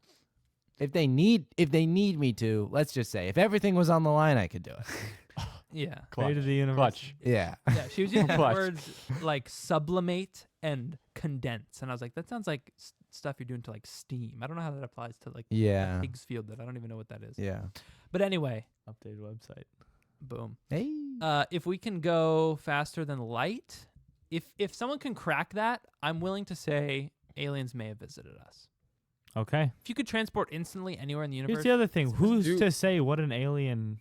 If they need me to, let's just say, if everything was on the line, I could do it. yeah. Fate of the universe. Clutch. Yeah. Yeah, she was using the Clutch. words like sublimate and condense, and I was like, that sounds like stuff you're doing to like steam. I don't know how that applies to like Yeah. Higgs field. That I don't even know what that is. Yeah. But anyway, Updated website. boom. Hey. If we can go faster than light, if someone can crack that, I'm willing to say aliens may have visited us. Okay. If you could transport instantly anywhere in the universe, Here's the other thing. Who's do- to say what an alien?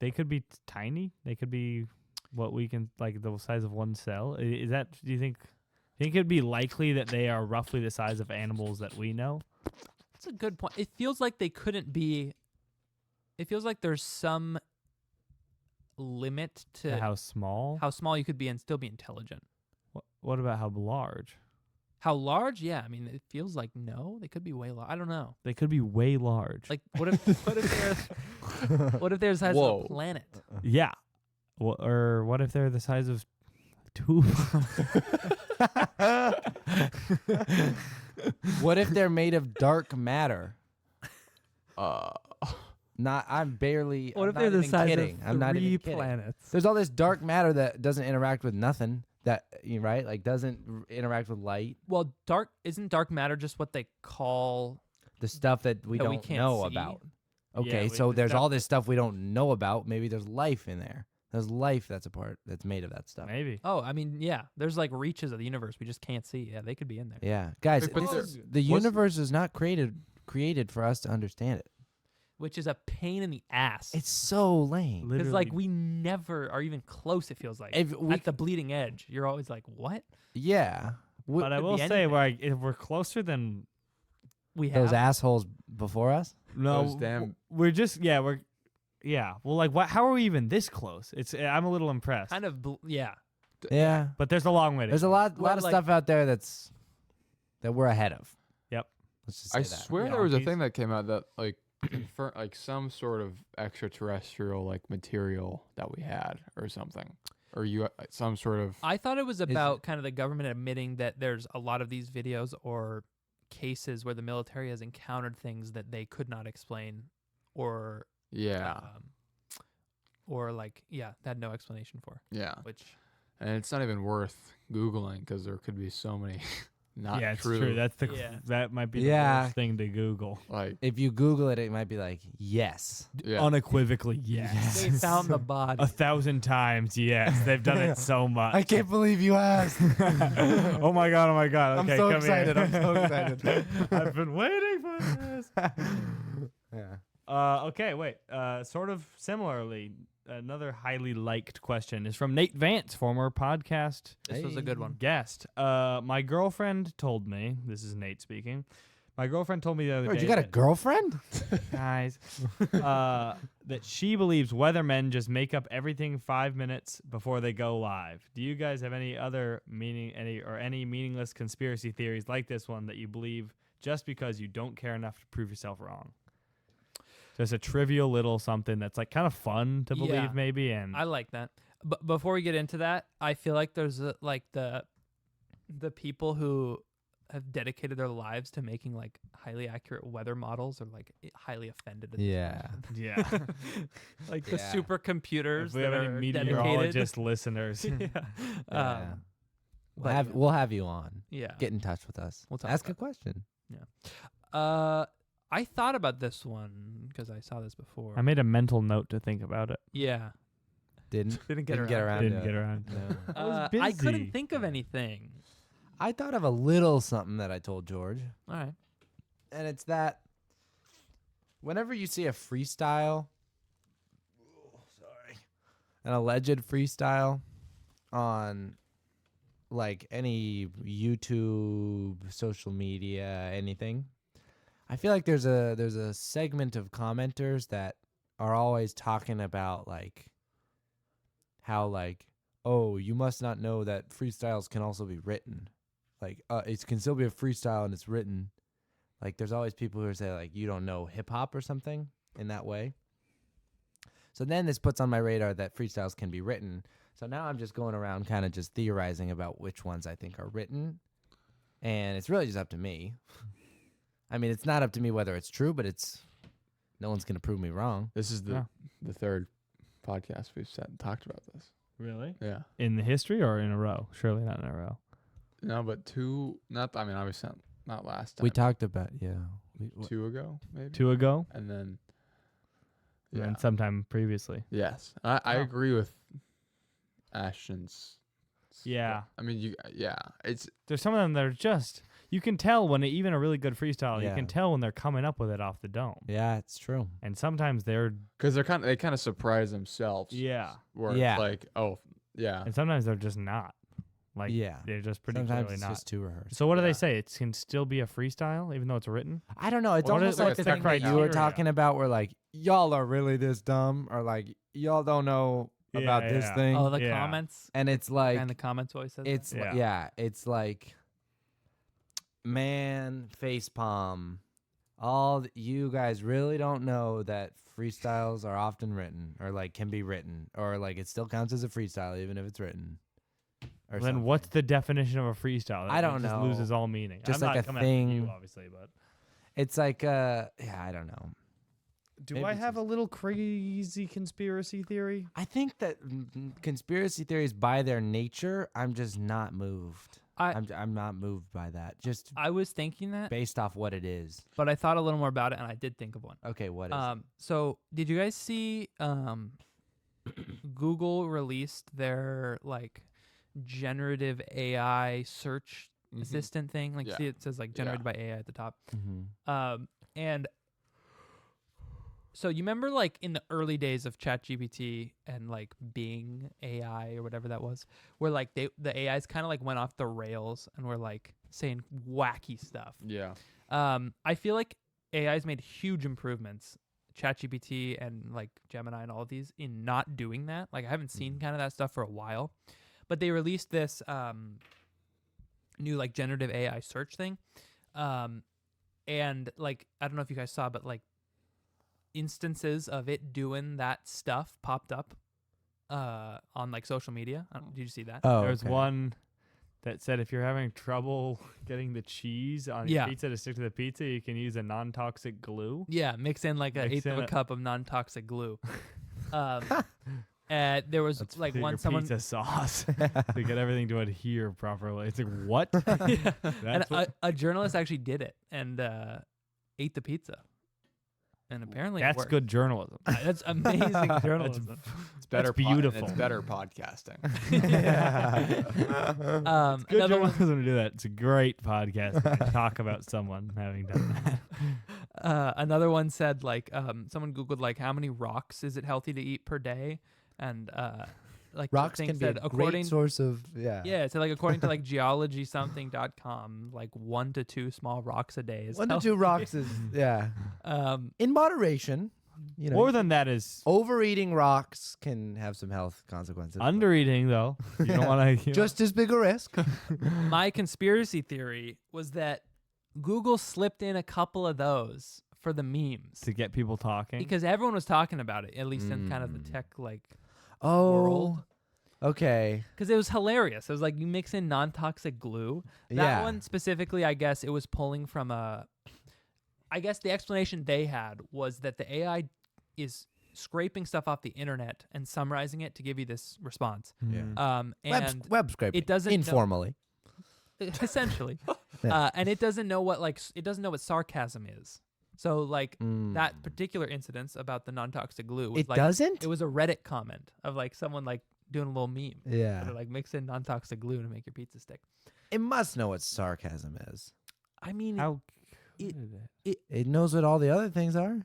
They could be tiny. They could be what we can like the size of one cell. Is that? Do you think it'd be likely that they are roughly the size of animals that we know? that's a good point. It feels like they couldn't be. It feels like there's some limit to How small? how small you could be and still be intelligent. What about how large? How large? Yeah, I mean, it feels like no. They could be way large. I don't know. They could be way large. Like, what if they're the size of Whoa. a planet? Yeah. Or what if they're the size of two? What if they're made of dark matter? Uh. I'm barely. What I'm if not they're the even size kidding. of I'm not three even kidding. planets? There's all this dark matter that doesn't interact with nothing. That right, like doesn't interact with light. Well, isn't dark matter just what they call? The stuff that we That we don't can't know see? about. Yeah, Okay, we so just there's don't- all this stuff we don't know about. Maybe there's life in there. There's life that's made of that stuff. Maybe. Oh, I mean, yeah. There's like reaches of the universe we just can't see. Yeah, they could be in there. Yeah, guys, Wait, but the what's- universe is not created for us to understand it. Which is a pain in the ass. It's so lame. Because like Literally. we never are even close. It feels like If we at the bleeding edge, you're always like, what? Yeah, But I could will be say, anything. if we're closer than We have those assholes before us. no, Those damn- we're just Well, like what? How are we even this close? I'm a little impressed. kind of Yeah, But there's a long way to there's a go. lot Well, of like- stuff out there that we're ahead of. Yep. Let's just say I that. swear Yeah. there was a Donkeys. thing that came out that like like some sort of extraterrestrial like material that we had or something, or some sort of. I thought it was about kind of the government admitting that there's a lot of these videos or cases where the military has encountered things that they could not explain or Yeah, or like had no explanation for, yeah, which and it's not even worth googling because there could be so many not yeah, it's true. true. That's the Yeah. that might be the Yeah. worst thing to Google. Like If you Google it, it might be like yes. yeah, Unequivocally, yes. they found the body. 1,000 times, yes. They've done it so much. I can't believe you asked. Oh my god! Oh my god! I'm Okay, so come excited, Here. I'm so excited. I've been waiting for this. Yeah. Okay, wait. Sort of similarly, another highly liked question is from Nate Vance, former podcast This was a good one. guest. My girlfriend told me. This is Nate speaking. My girlfriend told me the other Wait, day. you got a that- girlfriend? guys, that she believes weathermen just make up everything 5 minutes before they go live. Do you guys have any other any meaningless conspiracy theories like this one that you believe just because you don't care enough to prove yourself wrong? Just a trivial little something that's like kind of fun to believe, Yeah. maybe. And I like that. But before we get into that, I feel like there's like the people who have dedicated their lives to making like highly accurate weather models are like highly offended at Yeah. Yeah. like the Yeah. supercomputers If we that have any are meteorologist listeners. dedicated. Yeah. Yeah. But yeah. We'll have you on. Yeah. Get in touch with us. We'll talk Ask a about question. I thought about this one because I saw this before. I made a mental note to think about it. Yeah. Didn't Didn't get get around. around. Didn't to get it. around. No. I was I busy. couldn't think of anything. I thought of a little something that I told George, All right. and it's that whenever you see a freestyle, an alleged freestyle on like any YouTube, social media, anything, I feel like there's a segment of commenters that are always talking about like how like, oh, you must not know that freestyles can also be written. Like it can still be a freestyle and it's written. Like there's always people who say like you don't know hip hop or something in that way. So then this puts on my radar that freestyles can be written. So now I'm just going around kind of just theorizing about which ones I think are written. And it's really just up to me. I mean, it's not up to me whether it's true, but no one's going to prove me wrong. This is the third podcast we've sat and talked about this. Really? Yeah. In the history or in a row? Surely not in a row. No, but two. Not. I mean, obviously not last time. We talked about, yeah. 2 ago, maybe. 2 ago? And then. And Yeah. then sometime previously. Yes, I Oh. agree with Ashton's. Yeah. I mean, it's There's some of them that are just, you can tell when even a really good freestyle, you Yeah. can tell when they're coming up with it off the dome. Yeah, it's true. And sometimes they're, because they kind of surprise themselves. yeah. Where Yeah. it's like, oh, yeah. And sometimes they're just not. Like, Yeah. they're just pretty Sometimes clearly it's not. just too rehearsed. So what do Yeah. they say? It can still be a freestyle even though it's written? I don't know. It's What almost is- like what's the the thing that you were criteria? talking about where like, y'all are really this dumb or like, y'all don't know about this Yeah. thing. Oh, the Yeah. comments. And it's like, And the comments always says it's that. Yeah. it's like, man, facepalm. You guys really don't know that freestyles are often written or like can be written or like it still counts as a freestyle even if it's written. Or Then something. what's the definition of a freestyle? I don't just know. loses all meaning. Just I'm like not a coming after you, thing. obviously, but It's like yeah, I don't know. do Maybe I it's have just- a little crazy conspiracy theory? I think that conspiracy theories by their nature, I'm just not moved. I'm not moved by that. Just I was thinking that, based off what it is. but I thought a little more about it, and I did think of one. Okay, what is it? So did you guys see Google released their like generative AI search Mhm. assistant thing? Like, Yeah. see, it says like generated by AI at the top. Mm-hmm. And so you remember like in the early days of ChatGPT and like Bing AI or whatever that was, where like the AIs kind of like went off the rails and were like saying wacky stuff. Yeah. I feel like AI's made huge improvements, ChatGPT and like Gemini and all of these, in not doing that. Like I haven't seen kind of that stuff for a while, but they released this new like generative AI search thing. And like, I don't know if you guys saw, but like instances of it doing that stuff popped up on like social media. Did you see that? Oh, There's okay. one that said if you're having trouble getting the cheese on your Yeah. pizza to stick to the pizza, you can use a non-toxic glue. Yeah, mix in like an Mix eighth of in a a- cup of non-toxic glue. There was That's like to one your someone pizza sauce to get everything to adhere properly. It's like, what? yeah. And That's what- a journalist actually did it and ate the pizza. And apparently it that's worked. good journalism. That's amazing journalism. It's better. beautiful. It's better podcasting. Good Another one, journalism to do that. It's a great podcast to talk about someone having done that. another one said like someone Googled like how many rocks is it healthy to eat per day, and like the Rocks thing can be a said according great source of yeah, so like according to like geologysomething.com, like 1 to 2 small rocks a day is 1 to healthy. 2 rocks is in moderation. You know, More than that is overeating rocks can have some health consequences. but undereating, though. You don't want to just as big a risk. My conspiracy theory was that Google slipped in a couple of those for the memes to get people talking. because everyone was talking about it, at least in kind of the Mm. tech like Oh, world. Okay. Because it was hilarious. It was like you mix in non-toxic glue. That one specifically, I guess it was pulling from I guess the explanation they had was that the AI is scraping stuff off the internet and summarizing it to give you this response. Yeah. And web scraping. it doesn't informally. essentially, Yeah. and it doesn't know what what sarcasm is. So like that particular incident about the non-toxic glue was It like, doesn't? It was a Reddit comment of like someone like doing a little meme. Yeah. They're like mix in non-toxic glue to make your pizza stick. It must know what sarcasm is. I mean, How it, could it It knows what all the other things are.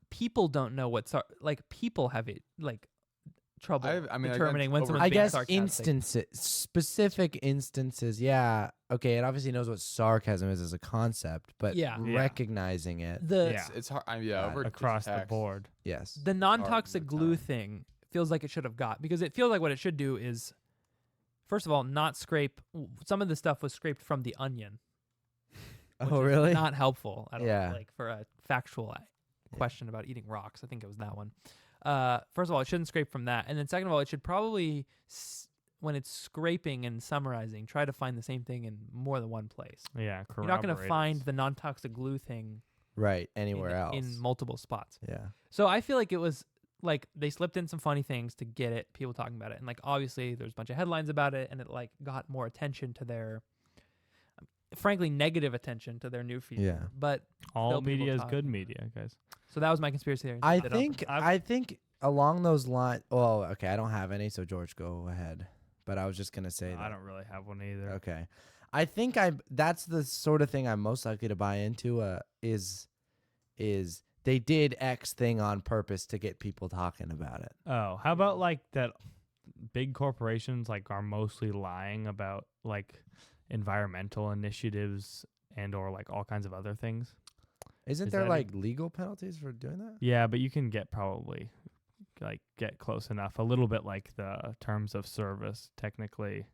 people don't know what like people have it like trouble determining when someone's I being guess sarcastic. specific instances. Yeah. Okay. It obviously knows what sarcasm is as a concept, but Yeah. recognizing it. It's hard. Over across the text. board. Yes. The non-toxic the glue time. thing feels like it should have got, because it feels like what it should do is, first of all, not scrape. Some of the stuff was scraped from the onion. Which Oh, is really? Not helpful at Yeah. all. Like for a factual question about eating rocks, I think it was that one. First of all, it shouldn't scrape from that, and then second of all, it should probably, when it's scraping and summarizing, try to find the same thing in more than one place. Yeah, You're not going to corroborate find it. the non-toxic glue thing Right. Anywhere else. in multiple spots. Yeah. So I feel like it was like they slipped in some funny things to get it, people talking about it, and like obviously there's a bunch of headlines about it, and it like got more attention to their, frankly, negative attention to their new feature. Yeah. But All still people media is talking good about media, guys. so that was my conspiracy theory. I That don't- think along those lines. Well, okay. I don't have any, so George, go ahead. But I was just gonna say that. I don't really have one either. Okay. I think that's the sort of thing I'm most likely to buy into. Is they did X thing on purpose to get people talking about it. Oh, how about like that? Big corporations like are mostly lying about like environmental initiatives and or like all kinds of other things. Isn't Is there that like legal penalties for doing that? Yeah, but you can get probably like get close enough. A little bit like the terms of service, technically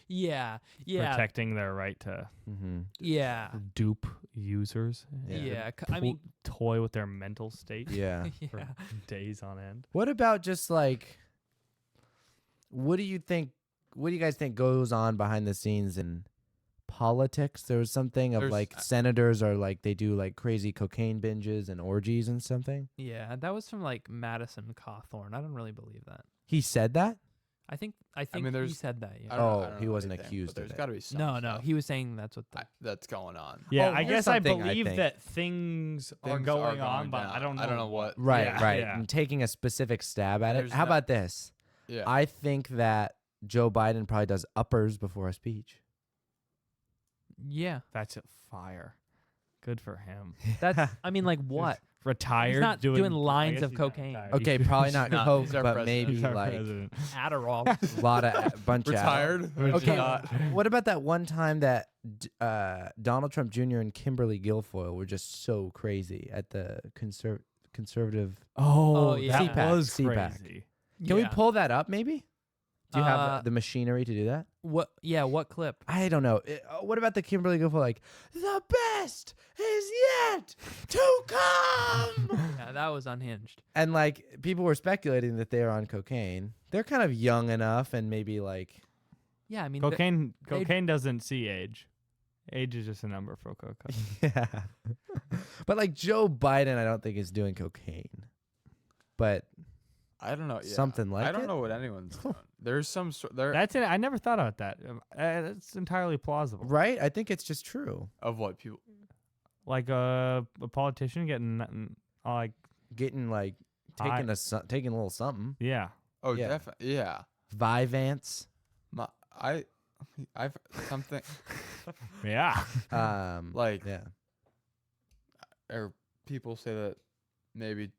yeah, protecting their right to Mm-hmm. yeah, dupe users. Yeah. yeah. and I mean, toy with their mental state Yeah. for yeah. days on end. What about just like, what do you guys think goes on behind the scenes in politics? There was something of There's- like senators are like they do like crazy cocaine binges and orgies and something. Yeah, that was from like Madison Cawthorn. I don't really believe that. He said that? I think mean, he there's- said that. I Yeah. don't know- Oh, I don't he know wasn't anything, but accused of There's it. got to be some No, stuff he was saying that's what. that's going on. Yeah, Oh, I here's guess I something I believe think. that things are Things going on, going but down. I don't know. I don't know what. Right, Yeah, right. yeah. And taking a specific stab at it. There's How no- about this? Yeah. I think that Joe Biden probably does uppers before a speech. Yeah, That's a fire. Good for him. that's. I mean, like what? Retired. not doing lines I guess of he's not cocaine. retired. Okay, probably not not- coke, he's our but president. maybe He's our like president. Adderall. a lot of bunch Retired. of. Which is Okay, not- what about that one time that Donald Trump Jr. and Kimberly Guilfoyle were just so crazy at the conservative? Oh, yeah. that CPAC, was CPAC. crazy. Can we Yeah. pull that up? Maybe. Do you have Uh, the machinery to do that? What? Yeah, what clip? I don't know. What about the Kimberly Guilfoyle? Like the best is yet to come. Yeah, that was unhinged. And like people were speculating that they are on cocaine. They're kind of young enough and maybe like Yeah, I mean, Cocaine doesn't see age. Age is just a number for cocaine. yeah. But like Joe Biden, I don't think is doing cocaine. But I don't know. Yeah. something like I don't it? know what anyone's doing. There's some sort there That's it. I never thought about that. That's entirely plausible. right? I think it's just true. of what people. Like a politician getting like Getting like High. taking a little something. yeah. Oh, Yeah. definitely. Yeah. Vyvanse. I've something Yeah. like yeah. or people say that maybe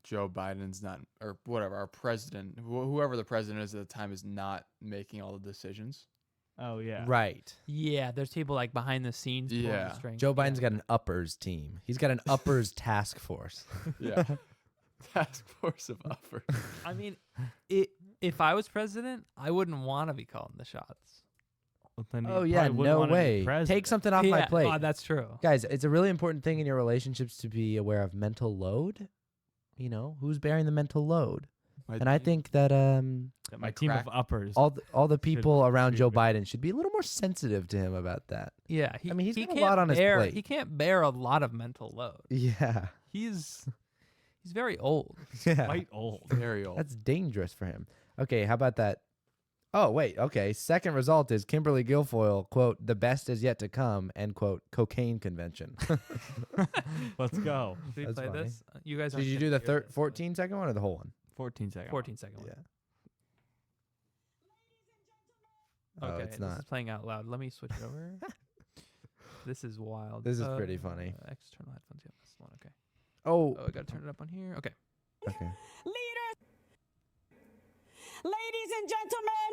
Joe Biden's not, or whatever, our president, whoever the president is at the time, is not making all the decisions. Oh yeah. Right. yeah, there's people like behind the scenes. pulling the Yeah. strings. Joe Biden's got an uppers team. He's got an uppers task force. Yeah. Task force of uppers. I mean, if I was president, I wouldn't want to be calling the shots. Well, then you Oh yeah, probably wouldn't no wanna be way. Take president. something off my Yeah, plate. oh, that's true. Guys, it's a really important thing in your relationships to be aware of mental load. You know, who's bearing the mental load? And I think that that my My team crack- of uppers. all the people around be Joe a bit- Biden should be a little more sensitive to him about that. Yeah, I mean, he's he got a can't lot on his bear, plate. He can't bear a lot of mental load. Yeah. He's very old. Yeah. Quite old. Very old. That's dangerous for him. Okay, how about that? Oh, wait. Okay. Second result is Kimberly Guilfoyle, quote, "the best is yet to come," end quote, cocaine convention. Let's go. Did we That's play funny. this? You guys Did aren't you gonna do the hear this, but- 14-second one or the whole one? 14 seconds. 14-second one. Yeah. Okay, Oh, it's this not. is playing out loud. Let me switch it over. This is wild. This is pretty funny. External headphones. Yeah, that's the one. Okay. Oh, Oh, I gotta turn it up on here. Okay. okay. Ladies and gentlemen,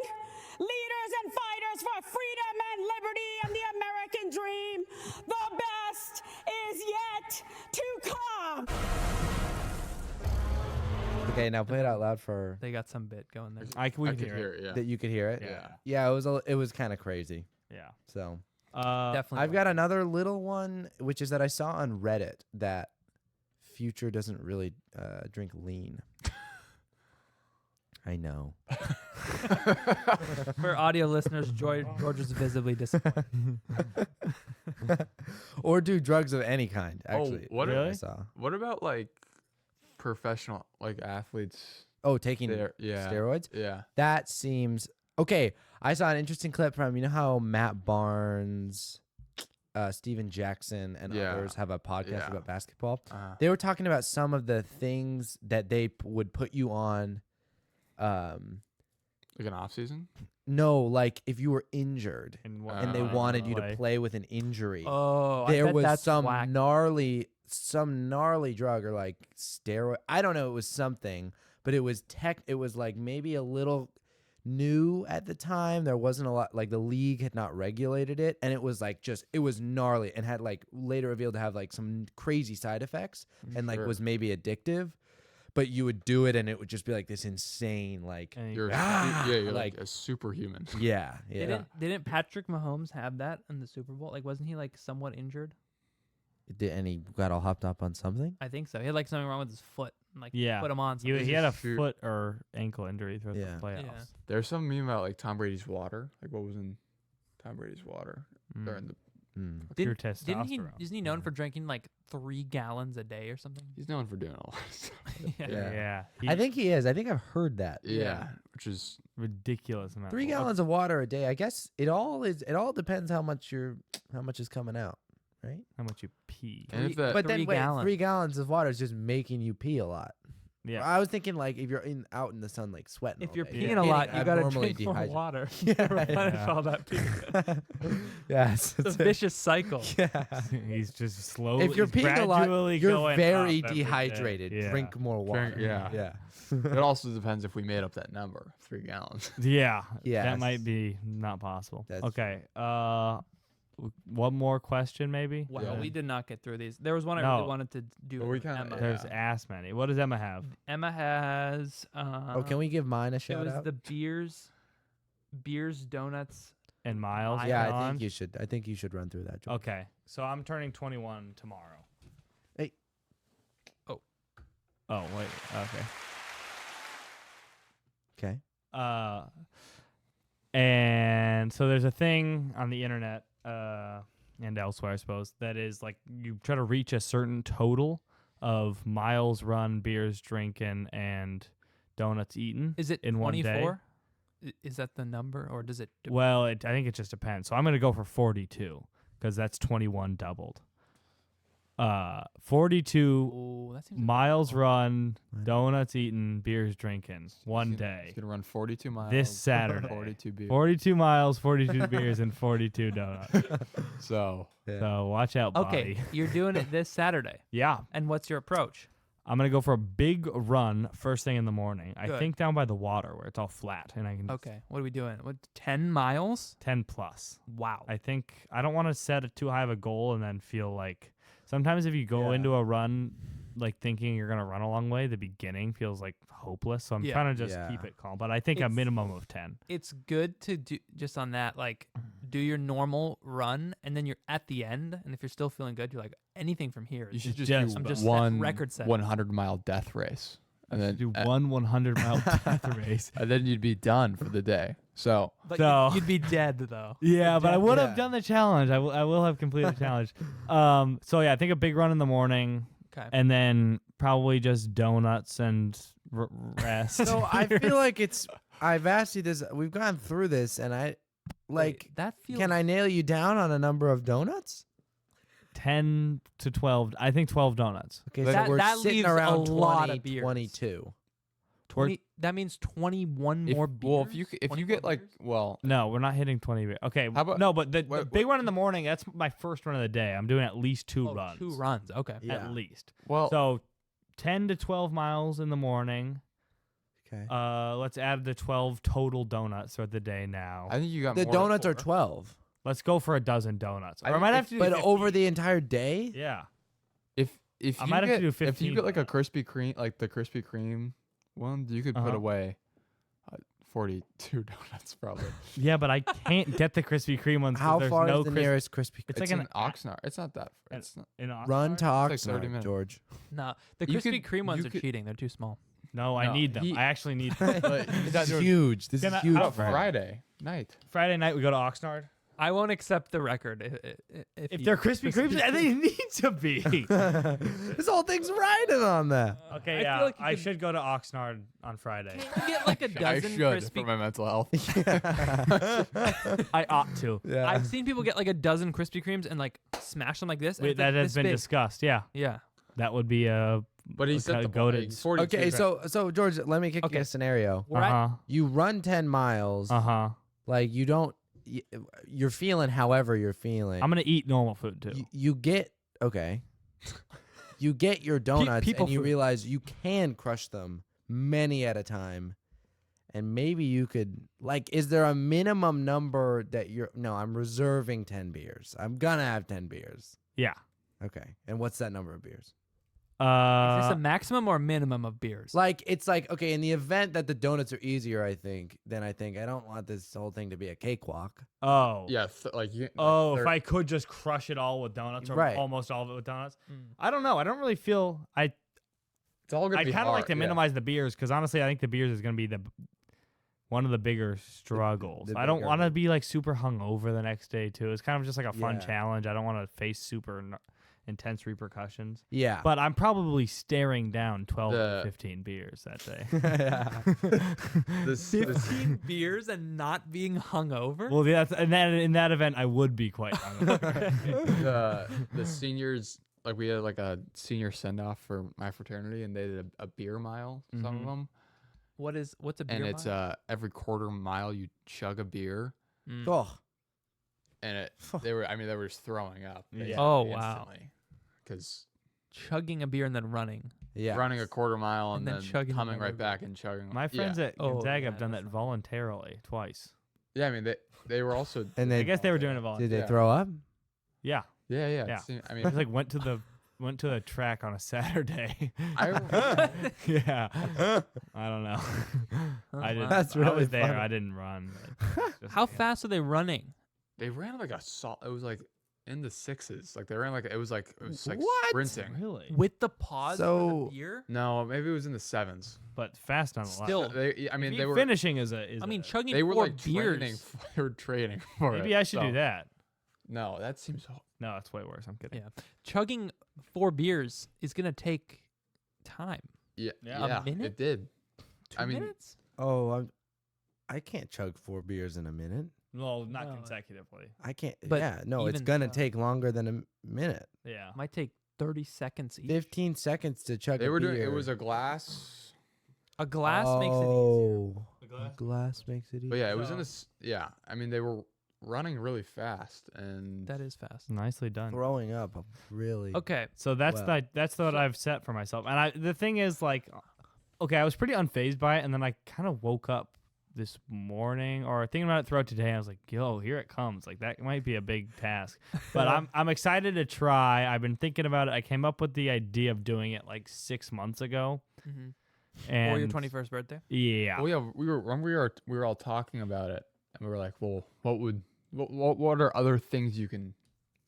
leaders and fighters for freedom and liberty and the American dream, the best is yet to come. Okay, now play it out loud for They got some bit going there. We I can could hear it. Yeah. that you could hear it. Yeah. Yeah, it was kind of crazy. Yeah. So Definitely. I've got another little one, which is that I saw on Reddit that Future doesn't really drink lean. I know. For audio listeners, George is visibly disappointed. Or do drugs of any kind, actually. what I really? saw. What about like professional like athletes? Oh, taking Yeah. steroids? Yeah. That seems okay. I saw an interesting clip from, you know how Matt Barnes, Steven Jackson, and Yeah. others have a podcast Yeah. about basketball. Uh, They were talking about some of the things that they would put you on. like an off season. No, like if you were injured And, and they wanted you to play with an injury. Oh, I There bet was that's some whack. gnarly drug or like steroid. I don't know. It was something, but it was It was like maybe a little new at the time. There wasn't a lot. Like the league had not regulated it, and it was like it was gnarly and had like later revealed to have like some crazy side effects and like Sure. was maybe addictive. But you would do it, and it would just be like this insane, like You're you're like a superhuman. yeah, yeah. Didn't Patrick Mahomes have that in the Super Bowl? Like, wasn't he like somewhat injured? And he got all hopped up on something. I think so. He had like something wrong with his foot. And, like, Yeah. put him on. he something. had a Shoot. foot or ankle injury throughout Yeah. the playoffs. Yeah. There's some meme about like Tom Brady's water. Like what was in Tom Brady's water during the. Pure Didn't he? testosterone. Isn't he known for drinking like 3 gallons a day or something? He's known for doing a lot of stuff. Yeah. Yeah. I think he is. I think I've heard that. Yeah, which is ridiculous amount. 3 gallons of water a day. I guess it all depends how much is coming out, right? How much you pee. and if that But then 3 wait, gallons. 3 gallons of water is just making you pee a lot. Yeah. I was thinking like if you're out in the sun like sweating. If all you're day, peeing Yeah. a lot, you gotta abnormally drink more dehydrated. water. Yeah, to replenish yeah. all that pee. Yes, It's a vicious cycle. Yeah. He's just slowly. If you're he's peeing a lot, gradually you're going very up every day. dehydrated. Yeah. Drink more water. yeah. Yeah. It also depends if we made up that number, 3 gallons. Yeah. Yes. That might be not possible. That's okay. One more question, maybe. Wow, Yeah. we did not get through these. There was one I No. really wanted to do. But we with kinda- Emma. There's Yeah. ass many. What does Emma have? Emma has. Oh, can we give mine a It shout was out? the beers, donuts. And miles? I- Yeah, I on? think you should. I think you should run through that. Joel. Okay. So I'm turning 21 tomorrow. Hey. Oh. Oh, wait. Okay. Okay. And so there's a thing on the internet and elsewhere, I suppose, that is like you try to reach a certain total of miles run, beers drinking, and donuts eaten. Is it in one day? 24? Is that the number, or does it? Well, I think it just depends. So I'm going to go for 42 because that's 21 doubled. 42 Oh, that seems. miles run, donuts eaten, beers drinking, one He's day. He's gonna run 42 miles. This Saturday. 42 beers. 42 miles, 42 beers, and 42 donuts. So Yeah. So watch out, Okay, buddy. you're doing it this Saturday, Yeah. and what's your approach? I'm going to go for a big run first thing in the morning. I Good. think down by the water where it's all flat and I can Okay, what are we doing? What 10 miles? 10 plus. Wow. I think I don't want to set it too high of a goal and then feel like sometimes if you go Yeah. into a run like thinking you're going to run a long way, the beginning feels like hopeless. So I'm Yeah. trying to just Yeah. keep it calm. But I think a It's- minimum of 10. It's good to do just on that, like do your normal run, and then you're at the end, and if you're still feeling good, you're like anything from here. you is should just just just do I'm just one record setting. 100-mile death race and then Do one 100-mile death race. and then you'd be done for the day. So But So- you'd be dead though. Yeah, but I would have Yeah. done the challenge. I will have completed the challenge. So yeah, I think a big run in the morning, Okay. and then probably just donuts and rest. So I feel like I've asked you this. We've gone through this, and I like. Wait, that feels. Can I nail you down on a number of donuts? 10 to 12. I think 12 donuts. Okay, That- so we're that sitting leaves around a lot 20, of beers. 22. 20? That means 21 if, more beers. well, if you get 21 like beers? No, we're not hitting 20 beers. Okay, How about- no, but the what- big run in the morning, that's my first run of the day. I'm doing at least two Oh, runs. 2 runs. Okay. Yeah. At least. well, So 10 to 12 miles in the morning. Okay. Let's add the 12 total donuts throughout the day now. I think you got The more than donuts are 4. 12, Let's go for a dozen donuts. I Or I think might if- have to do but 15. over the entire day. Yeah. If I you might have to get, do if you 15 get like a donuts. Krispy Kreme, like the Krispy Kreme one, you could put Uh-huh. away 42 donuts probably. Yeah, but I can't get the Krispy Kreme ones. 'cause How there's far no is the Kris- nearest Krispy Kreme? It's It's like in an Oxnard. It's not that. an- It's not. in Run to Oxnard? It's like 30 Oxnard, minutes. George. No, the You Krispy could- Kreme ones you are could- cheating. They're too small. No, I No, need them. he- I actually need them. But This is huge. This Can is I- huge. How about Frank. Friday night? Friday night we go to Oxnard. I won't accept the record If they're Krispy Kremes, they need to be. This whole thing's riding on that. Okay, I yeah, feel like you I could- should go to Oxnard on Friday. Can you get like a I dozen should Krispy? for my mental health. I ought to. Yeah. I've seen people get like a dozen Krispy Kremes and like smash them like this. and Wait, it's, like, that has this been big. discussed. Yeah, Yeah. that would be a. But he said Okay, the goated. 42 Okay, so George, let me kick you Okay. a scenario. We're at- Uh huh. You run 10 miles. Uh huh. Like you don't. You're feeling however you're feeling. I'm gonna eat normal food too. You get okay. You get your donuts people and you food. realize you can crush them many at a time. And maybe you could like is there a minimum number that you're no, I'm reserving 10 beers. I'm gonna have 10 beers. Yeah. Okay. And what's that number of beers? Is this a maximum or minimum of beers? Like it's like okay, in the event that the donuts are easier, I think I don't want this whole thing to be a cakewalk. Oh. Yeah, like you. Oh, like if I could just crush it all with donuts, or Right. almost all of it with donuts. Mm. I don't know. I don't really feel. it's all gonna I be kind of like hard, to yeah. minimize the beers because honestly, I think the beers is gonna be one of the bigger struggles. I don't bigger- want to be like super hungover the next day too. It's kind of just like a fun Yeah. challenge. I don't want to face super intense repercussions. Yeah. But I'm probably staring down 12 to The- 15 beers that day. This, 15 beers and not being hungover? Well, that's in that event, I would be quite hungover. the seniors, like we had like a senior send off for my fraternity, and they did a beer mile. Some of Mhm. them, What's a beer and it's mile? every quarter mile you chug a beer, Mm. Oh. and they were just throwing up. Yeah. basically, Oh, wow. Because Chugging a beer and then running. Yeah. running a quarter mile And and, then then chugging coming another right back and chugging. My friends yeah. at Oh, Gonzaga yeah, have done that that's voluntarily twice. Yeah, I mean they were also. And I they guess they were doing it did voluntarily. they Yeah. throw up? Yeah. Yeah. Yeah. I mean, Just like went to the track on a Saturday. I Yeah. I don't know. Oh, I didn't. wow. That's I really was there. funny. I didn't run. Just- How fast are they running? they ran like it was like in the sixes. Like they ran like it was like What? sprinting. Really? With the pause for So- the beer? No, maybe it was in the sevens. But fast on a lot. Still, I mean, If they were. finishing is a. I mean, chugging They were 4 like beers. training. They were training for it. maybe I should so- do that. No, that seems. No, that's way worse. I'm kidding. Yeah. Chugging 4 beers is going to take time. Yeah, Yeah. yeah, minute? it did. 2 I mean- minutes? Oh, I can't chug 4 beers in a minute. Well, not No. consecutively. I can't. But yeah, no, it's even gonna so- take longer than a minute. Yeah. Might take 30 seconds each. 15 seconds to chug They a were beer. doing. It was a glass. A glass makes it easier. Oh, a glass makes it easier. But yeah, it was in So- this. Yeah, I mean, they were running really fast, and That is fast. Nicely done. Throwing up, really. Okay. So that's Well, what I've set for myself. And the thing is like, okay, I was pretty unfazed by it, and then I kind of woke up this morning or thinking about it throughout today. I was like, yo, here it comes. Like that might be a big task, but I'm excited to try. I've been thinking about it. I came up with the idea of doing it like 6 months ago. Mm-hmm. And For your 21st birthday? Yeah. well, yeah, we were all talking about it, and we were like, well, what are other things you can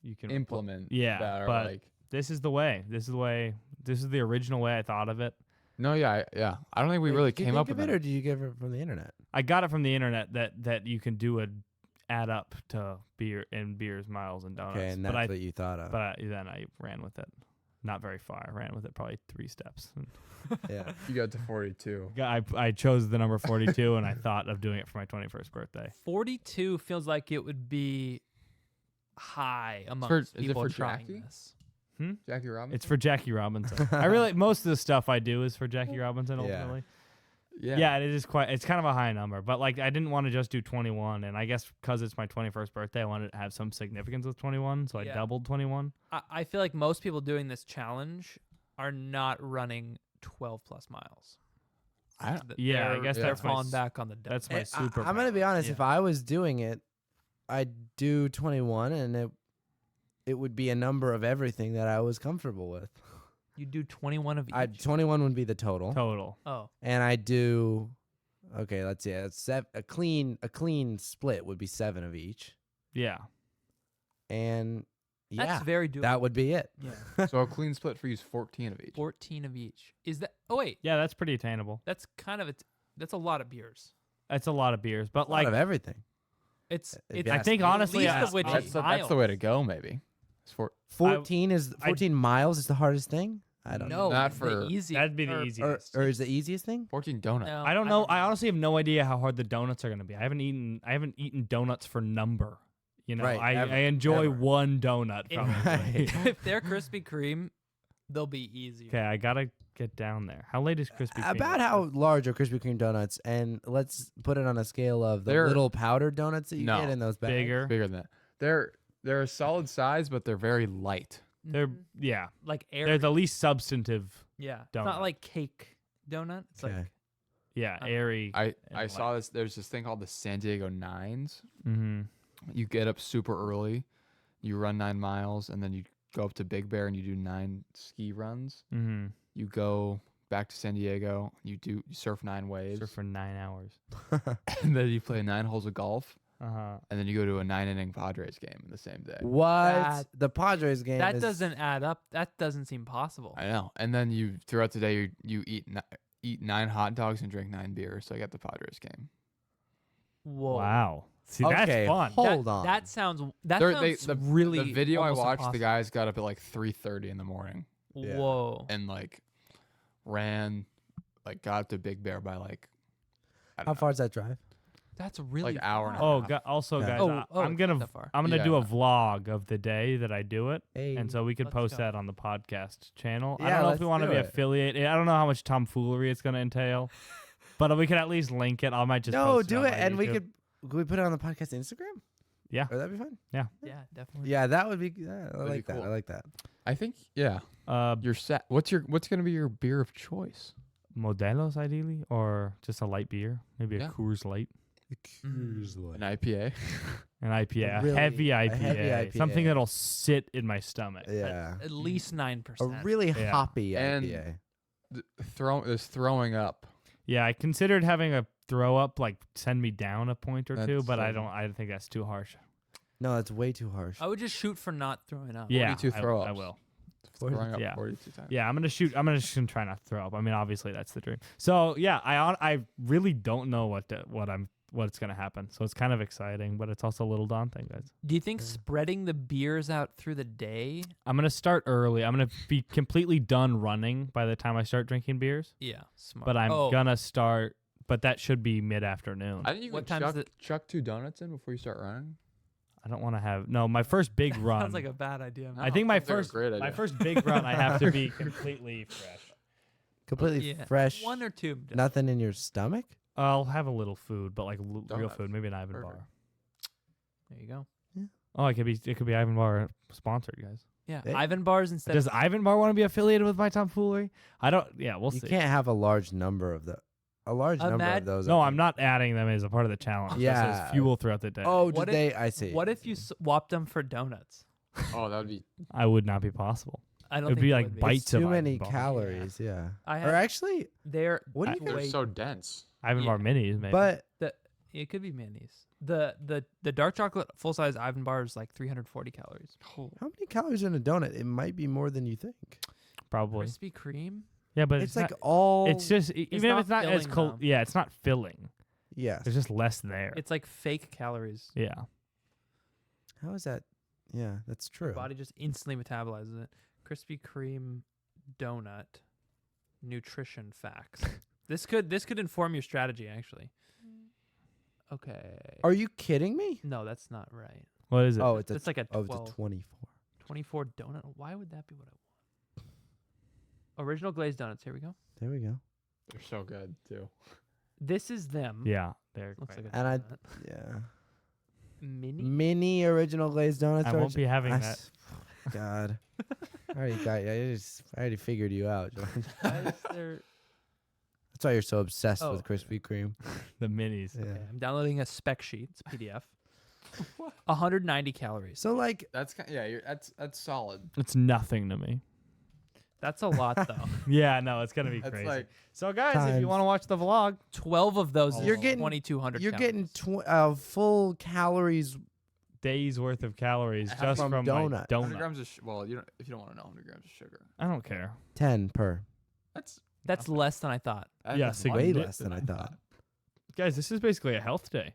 implement. implement? Yeah, that are but like this is the way. This is the original way I thought of it. No, yeah. I don't think we really came up with it, or did you get it from the internet? I got it from the internet that you can do a add up to beers, miles, and donuts. Okay, and but that's what you thought of. But then I ran with it. Not very far. I ran with it probably 3 steps. Yeah. You got to 42. I chose the number 42, and I thought of doing it for my 21st birthday. 42 feels like it would be high amongst people trying Jackie? this. Jackie Robinson? It's for Jackie Robinson. I really most of the stuff I do is for Jackie Robinson ultimately. Yeah, it is it's kind of a high number, but like I didn't want to just do 21, and I guess because it's my 21st birthday, I wanted to have some significance with 21, so I doubled 21. I feel like most people doing this challenge are not running 12 plus miles. I guess they're that's falling back on the donuts. That's my super. I'm gonna be honest. If I was doing it, I'd do 21, and it would be a number of everything that I was comfortable with. You do 21 of each. 21 would be the total. Oh. And I do. Okay, let's see. A clean split would be 7 of each. Yeah. And That's very doable. that would be it. Yeah. So a clean split for you is 14 of each. 14 of each. Is that? Oh wait. Yeah, that's pretty attainable. That's kind of that's a lot of beers. That's a lot of beers, but A lot of everything. It's. I think honestly, least of which That's is the way to go, maybe. It's 14 miles is the hardest thing. I don't know. No, Not the for- easy. that'd be the easiest. Or is the easiest thing? 14 donuts. No, I don't know. I honestly have no idea how hard the donuts are going to be. I haven't eaten donuts for number. You know, Right, I enjoy ever. one donut. Probably. If they're Krispy Kreme, they'll be easier. Okay, I gotta get down there. How late is Krispy Kreme? About how large are Krispy Kreme donuts? And let's put it on a scale of the They're- little powdered donuts that you No, get in those bags. bigger? Bigger than that. They're a solid size, but they're very light. They're Mhm. Like air. they're the least substantive. Yeah. It's donut. not like cake donut. It's Okay. like Yeah, airy. I and saw this. There's this thing called the San Diego Nines. Mm-hmm. You get up super early, you run 9 miles, and then you go up to Big Bear and you do 9 ski runs. Mm-hmm. You go back to San Diego. You surf 9 waves, For 9 hours. and then you play 9 holes of golf, Uh-huh. and then you go to a 9-inning Padres game in the same day. What? That- The Padres game. that is, doesn't add up. That doesn't seem possible. I know. And then you throughout the day you eat 9 hot dogs and drink 9 beers. So I got the Padres game. Whoa. Wow. See, Okay, that's fun. Hold on. That sounds The really the video I almost watched. The impossible. guys got up at like 3:30 in the morning Yeah. Whoa. and like ran, like got up to Big Bear by like I How don't know, far is that drive? That's really like hour and a Oh, half. also, Yeah. guys, Oh, I'm it's not gonna that far. I'm gonna Yeah. do a vlog of the day that I do it, Hey. and so we could Let's post go. that on the podcast channel. I Yeah, don't know if let's we want to do be it. affiliated. I don't know how much tomfoolery it's gonna entail, but we can at least link it. I might just No, post do on it, my and we YouTube. could we put it on the podcast Instagram? Yeah. Would that be fun? Yeah, definitely. Yeah, that would be. Yeah, I That'd be like that. cool. I like that. I think you're set. What's gonna be your beer of choice? Modelos ideally, or just a light beer, maybe a Yeah. Coors Light, An IPA. an IPA, A a really- heavy a IPA, heavy IPA. something that'll sit in my stomach. Yeah, At least 9%. a really Yeah. hoppy And- IPA. Throwing up. Yeah, I considered having a throw up like send me down a point or two, That's, but I think that's too harsh. No, it's way too harsh. I would just shoot for not throwing up. Yeah, 42 I throw-ups. will. Throwing up Yeah. 42 times. Yeah, I'm gonna shoot. I'm just gonna try not to throw up. I mean, obviously that's the dream. So yeah, I really don't know what's gonna happen. So it's kind of exciting, but it's also a little daunting, guys. Do you think spreading the beers out through the day? I'm gonna start early. I'm gonna be completely done running by the time I start drinking beers. Yeah, smart. But I'm Oh, gonna start. But that should be mid-afternoon. I think you What can time's chuck 2 donuts in before you start running. I don't want to have my first big run. Sounds like a bad idea. No. I think my Sounds like a first great my idea. first big run I have to be completely fresh. Completely Yeah. fresh. 1 or 2. Nothing in your stomach. I'll have a little food, but like real Donuts. food, maybe an Ivan Perfect. bar. There you go. Oh, it could be Ivan bar sponsored, guys. Yeah, Hey. Ivan bars instead. Does Ivan bar want to be affiliated with my tomfoolery? I don't. Yeah, we'll You see. can't have a large number of those. No, I I'm think. not adding them as a part of the challenge. Just Yeah. as fuel throughout the day. Oh, What did they? I see. What if you swapped them for donuts? Oh, that would be. I would not be possible. I don't It'd think be it like would be. bites It's of too Ivan many bar. calories. Yeah. I Or have- actually, They're what do I- you They're wait, so dense. Ivan bar Yeah. minis, maybe. but it could be mayonnaise. The dark chocolate full size Ivan bar is like 340 calories. how many calories in a donut? It might be more than you think. Probably. Krispy Kreme. Yeah, but It's it's like not, all. it's just even if not it's not as filling, cold. though. Yeah, it's not filling. yes. There's just less there. It's like fake calories. Yeah. How is that? Yeah, that's true. Your body just instantly metabolizes it. Krispy Kreme donut nutrition facts. This could inform your strategy actually. Okay. Are you kidding me? No, that's not right. What is it? Oh, it's It's like a oh, 12. it's a 24. 24 donut. Why would that be what I want? Original glazed donuts. Here we go. There we go. They're so good too. This is them. yeah. There. Looks like a And I- donut. Yeah. Mini. Original glazed donuts. I won't be having that. God. I already got you. I already figured you out, George. Why is there? That's why you're so obsessed Oh, with Krispy Kreme. The minis. Yeah. Okay, I'm downloading a spec sheet. It's a PDF. 190 calories. So like, That's that's solid. It's nothing to me. That's a lot though. Yeah, no, it's gonna be That's crazy. like So guys, if times- you want to watch the vlog, 12 of those Oh. is You're getting- 2,200 you're calories. getting full calories. days worth of calories Half just from from donut. my 100 donut. grams of well, you don't if you don't want to know 100 grams of sugar. I don't care. 10 per. That's less than I thought. Yeah, That's Way much less than I thought. Guys, this is basically a health day.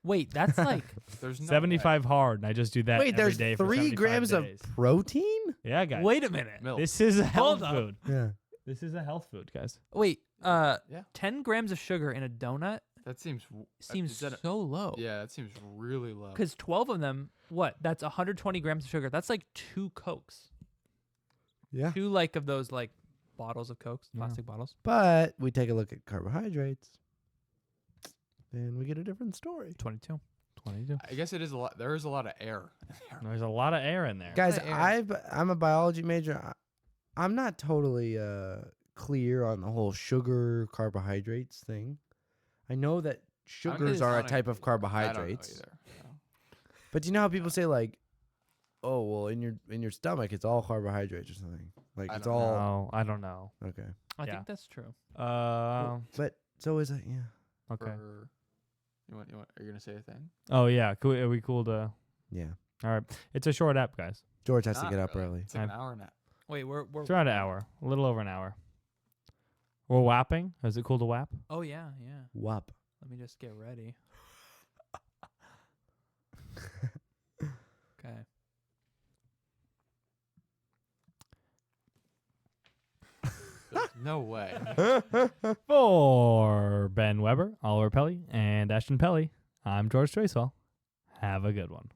Wait, that's like There's no 75 hard, and I just do that Wait, every there's day for 3 75 grams days. of protein? Yeah, guys. wait a minute. milk. This is a health Hold up. food. Yeah. This is a health food, guys. Wait, Yeah. 10 grams of sugar in a donut That seems seems is that a- so low. Yeah, that seems really low. Because 12 of them, what? That's 120 grams of sugar. That's like 2 Cokes. Yeah. 2 like of those like bottles of Cokes, Yeah. plastic bottles. But we take a look at carbohydrates, and we get a different story. 22. 22. I guess it is a lot. There is a lot of air. There's a lot of air in there. Guys, Kinda air. I'm a biology major. I'm not totally clear on the whole sugar carbohydrates thing. I know that sugars are a type of carbohydrates. I don't know either. No. But do you know how people say like, "Oh, well, in your stomach, it's all carbohydrates or something." Like I it's don't all No, I don't know. okay. I Yeah. think that's true. But so is it? Yeah. Okay. For- you want? Are you gonna say a thing? Oh yeah, cool. Are we cool to? Yeah. All right. It's a short app, guys. George has to Not get up really. early. It's like an I've- hour nap. Wait, we're It's around an hour, a little over an hour. We're wapping. Is it cool to wap? Oh yeah, yeah. Wop. Let me just get ready. Okay. There's no way. For Ben Weber, Oliver Pelly, and Ashton Pelly, I'm George Tracewell. Have a good one.